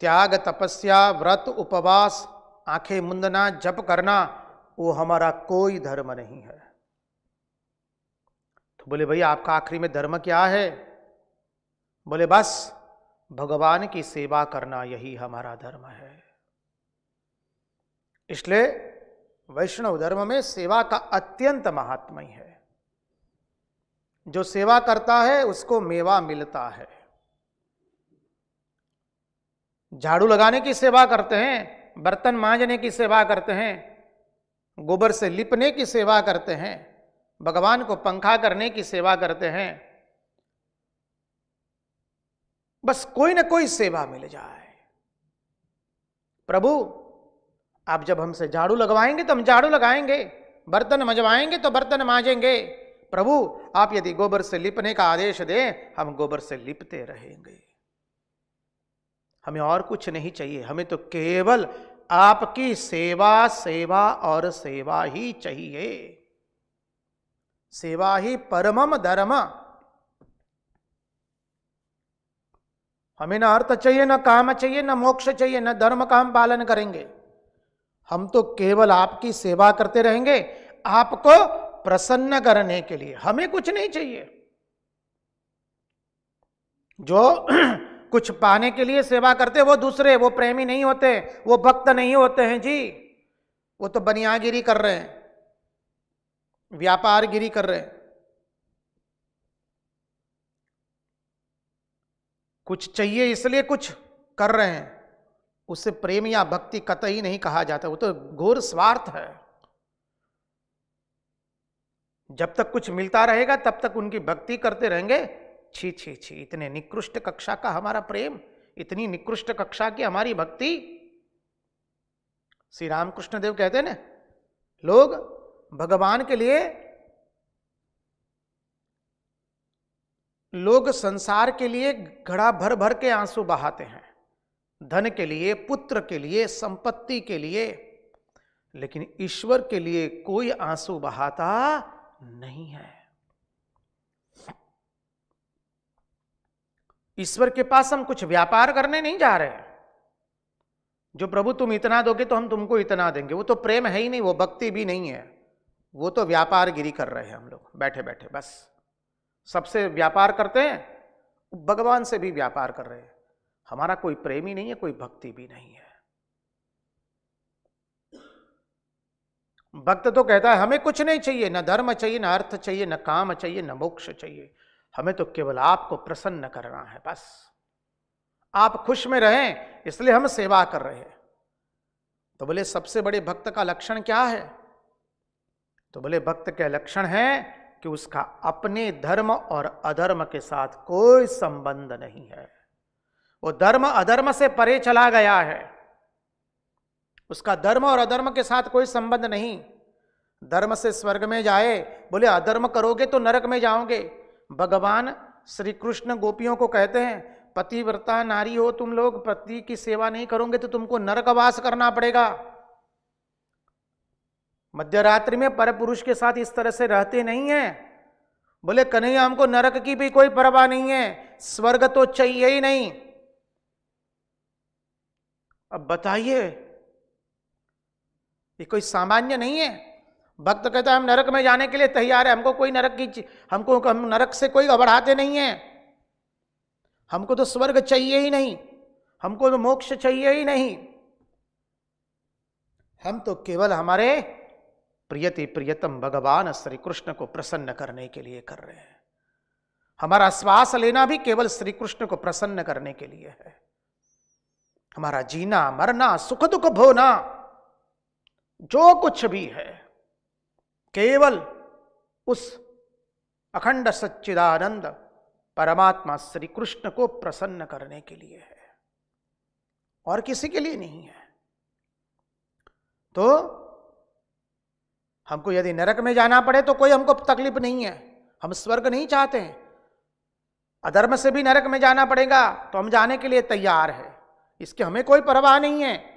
त्याग तपस्या व्रत उपवास आंखें मुंदना जप करना वो हमारा कोई धर्म नहीं है। तो बोले भाई आपका आखिरी में धर्म क्या है? बोले बस भगवान की सेवा करना यही हमारा धर्म है। इसलिए वैष्णव धर्म में सेवा का अत्यंत महात्म्य है। जो सेवा करता है उसको मेवा मिलता है। झाड़ू लगाने की सेवा करते हैं, बर्तन मांजने की सेवा करते हैं, गोबर से लिपने की सेवा करते हैं, भगवान को पंखा करने की सेवा करते हैं, बस कोई ना कोई सेवा मिल जाए। प्रभु आप जब हमसे झाड़ू लगवाएंगे तो हम झाड़ू लगाएंगे, बर्तन मजवाएंगे तो बर्तन मांजेंगे। प्रभु आप यदि गोबर से लिपने का आदेश दें हम गोबर से लिपते रहेंगे। हमें और कुछ नहीं चाहिए, हमें तो केवल आपकी सेवा, सेवा और सेवा ही चाहिए। सेवा ही परमम धर्म। हमें ना अर्थ चाहिए, ना काम चाहिए, ना मोक्ष चाहिए, ना धर्म का हम पालन करेंगे। हम तो केवल आपकी सेवा करते रहेंगे, आपको प्रसन्न करने के लिए। हमें कुछ नहीं चाहिए। जो कुछ पाने के लिए सेवा करते वो दूसरे, वो प्रेमी नहीं होते, वो भक्त नहीं होते हैं जी। वो तो बनियागिरी कर रहे हैं, व्यापारगिरी कर रहे हैं। कुछ चाहिए इसलिए कुछ कर रहे हैं, उसे प्रेम या भक्ति कतई नहीं कहा जाता, वो तो घोर स्वार्थ है। जब तक कुछ मिलता रहेगा तब तक उनकी भक्ति करते रहेंगे। छी छी छी, इतने निकृष्ट कक्षा का हमारा प्रेम, इतनी निकृष्ट कक्षा की हमारी भक्ति। श्री रामकृष्ण देव कहते हैं ना, लोग भगवान के लिए, लोग संसार के लिए घड़ा भर भर के आंसू बहाते हैं, धन के लिए, पुत्र के लिए, संपत्ति के लिए, लेकिन ईश्वर के लिए कोई आंसू बहाता नहीं है। ईश्वर के पास हम कुछ व्यापार करने नहीं जा रहे हैं। जो प्रभु तुम इतना दोगे तो हम तुमको इतना देंगे, वो तो प्रेम है ही नहीं, वो भक्ति भी नहीं है, वो तो व्यापारगिरी कर रहे हैं हम लोग बैठे बैठे। बस सबसे व्यापार करते हैं, भगवान से भी व्यापार कर रहे हैं। हमारा कोई प्रेम ही नहीं है, कोई भक्ति भी नहीं है। भक्त तो कहता है हमें कुछ नहीं चाहिए, न धर्म चाहिए, न अर्थ चाहिए, न काम चाहिए, न मोक्ष चाहिए, हमें तो केवल आपको प्रसन्न करना है। बस आप खुश में रहें, इसलिए हम सेवा कर रहे हैं। तो बोले सबसे बड़े भक्त का लक्षण क्या है? तो बोले भक्त के लक्षण है कि उसका अपने धर्म और अधर्म के साथ कोई संबंध नहीं है। वो धर्म अधर्म से परे चला गया है, उसका धर्म और अधर्म के साथ कोई संबंध नहीं। धर्म से स्वर्ग में जाए, बोले अधर्म करोगे तो नरक में जाओगे। भगवान श्री कृष्ण गोपियों को कहते हैं, पतिव्रता नारी हो तुम लोग, पति की सेवा नहीं करोगे तो तुमको नरकवास करना पड़ेगा। मध्यरात्रि में परपुरुष के साथ इस तरह से रहते नहीं हैं। बोले कन्हैया हमको नरक की भी कोई परवाह नहीं है, स्वर्ग तो चाहिए ही नहीं। अब बताइए, ये कोई सामान्य नहीं है। भक्त कहता है हम नरक में जाने के लिए तैयार है, हमको कोई नरक की, हम नरक से कोई घबराते नहीं है, हमको तो स्वर्ग चाहिए ही नहीं, हमको तो मोक्ष चाहिए ही नहीं। हम तो केवल हमारे प्रियति प्रियतम भगवान श्री कृष्ण को प्रसन्न करने के लिए कर रहे हैं। हमारा श्वास लेना भी केवल श्री कृष्ण को प्रसन्न करने के लिए है। हमारा जीना मरना सुख दुख भोना जो कुछ भी है केवल उस अखंड सच्चिदानंद परमात्मा श्री कृष्ण को प्रसन्न करने के लिए है, और किसी के लिए नहीं है। तो हमको यदि नरक में जाना पड़े तो कोई हमको तकलीफ नहीं है, हम स्वर्ग नहीं चाहते हैं। अधर्म से भी नरक में जाना पड़ेगा तो हम जाने के लिए तैयार है, इसके हमें कोई परवाह नहीं है।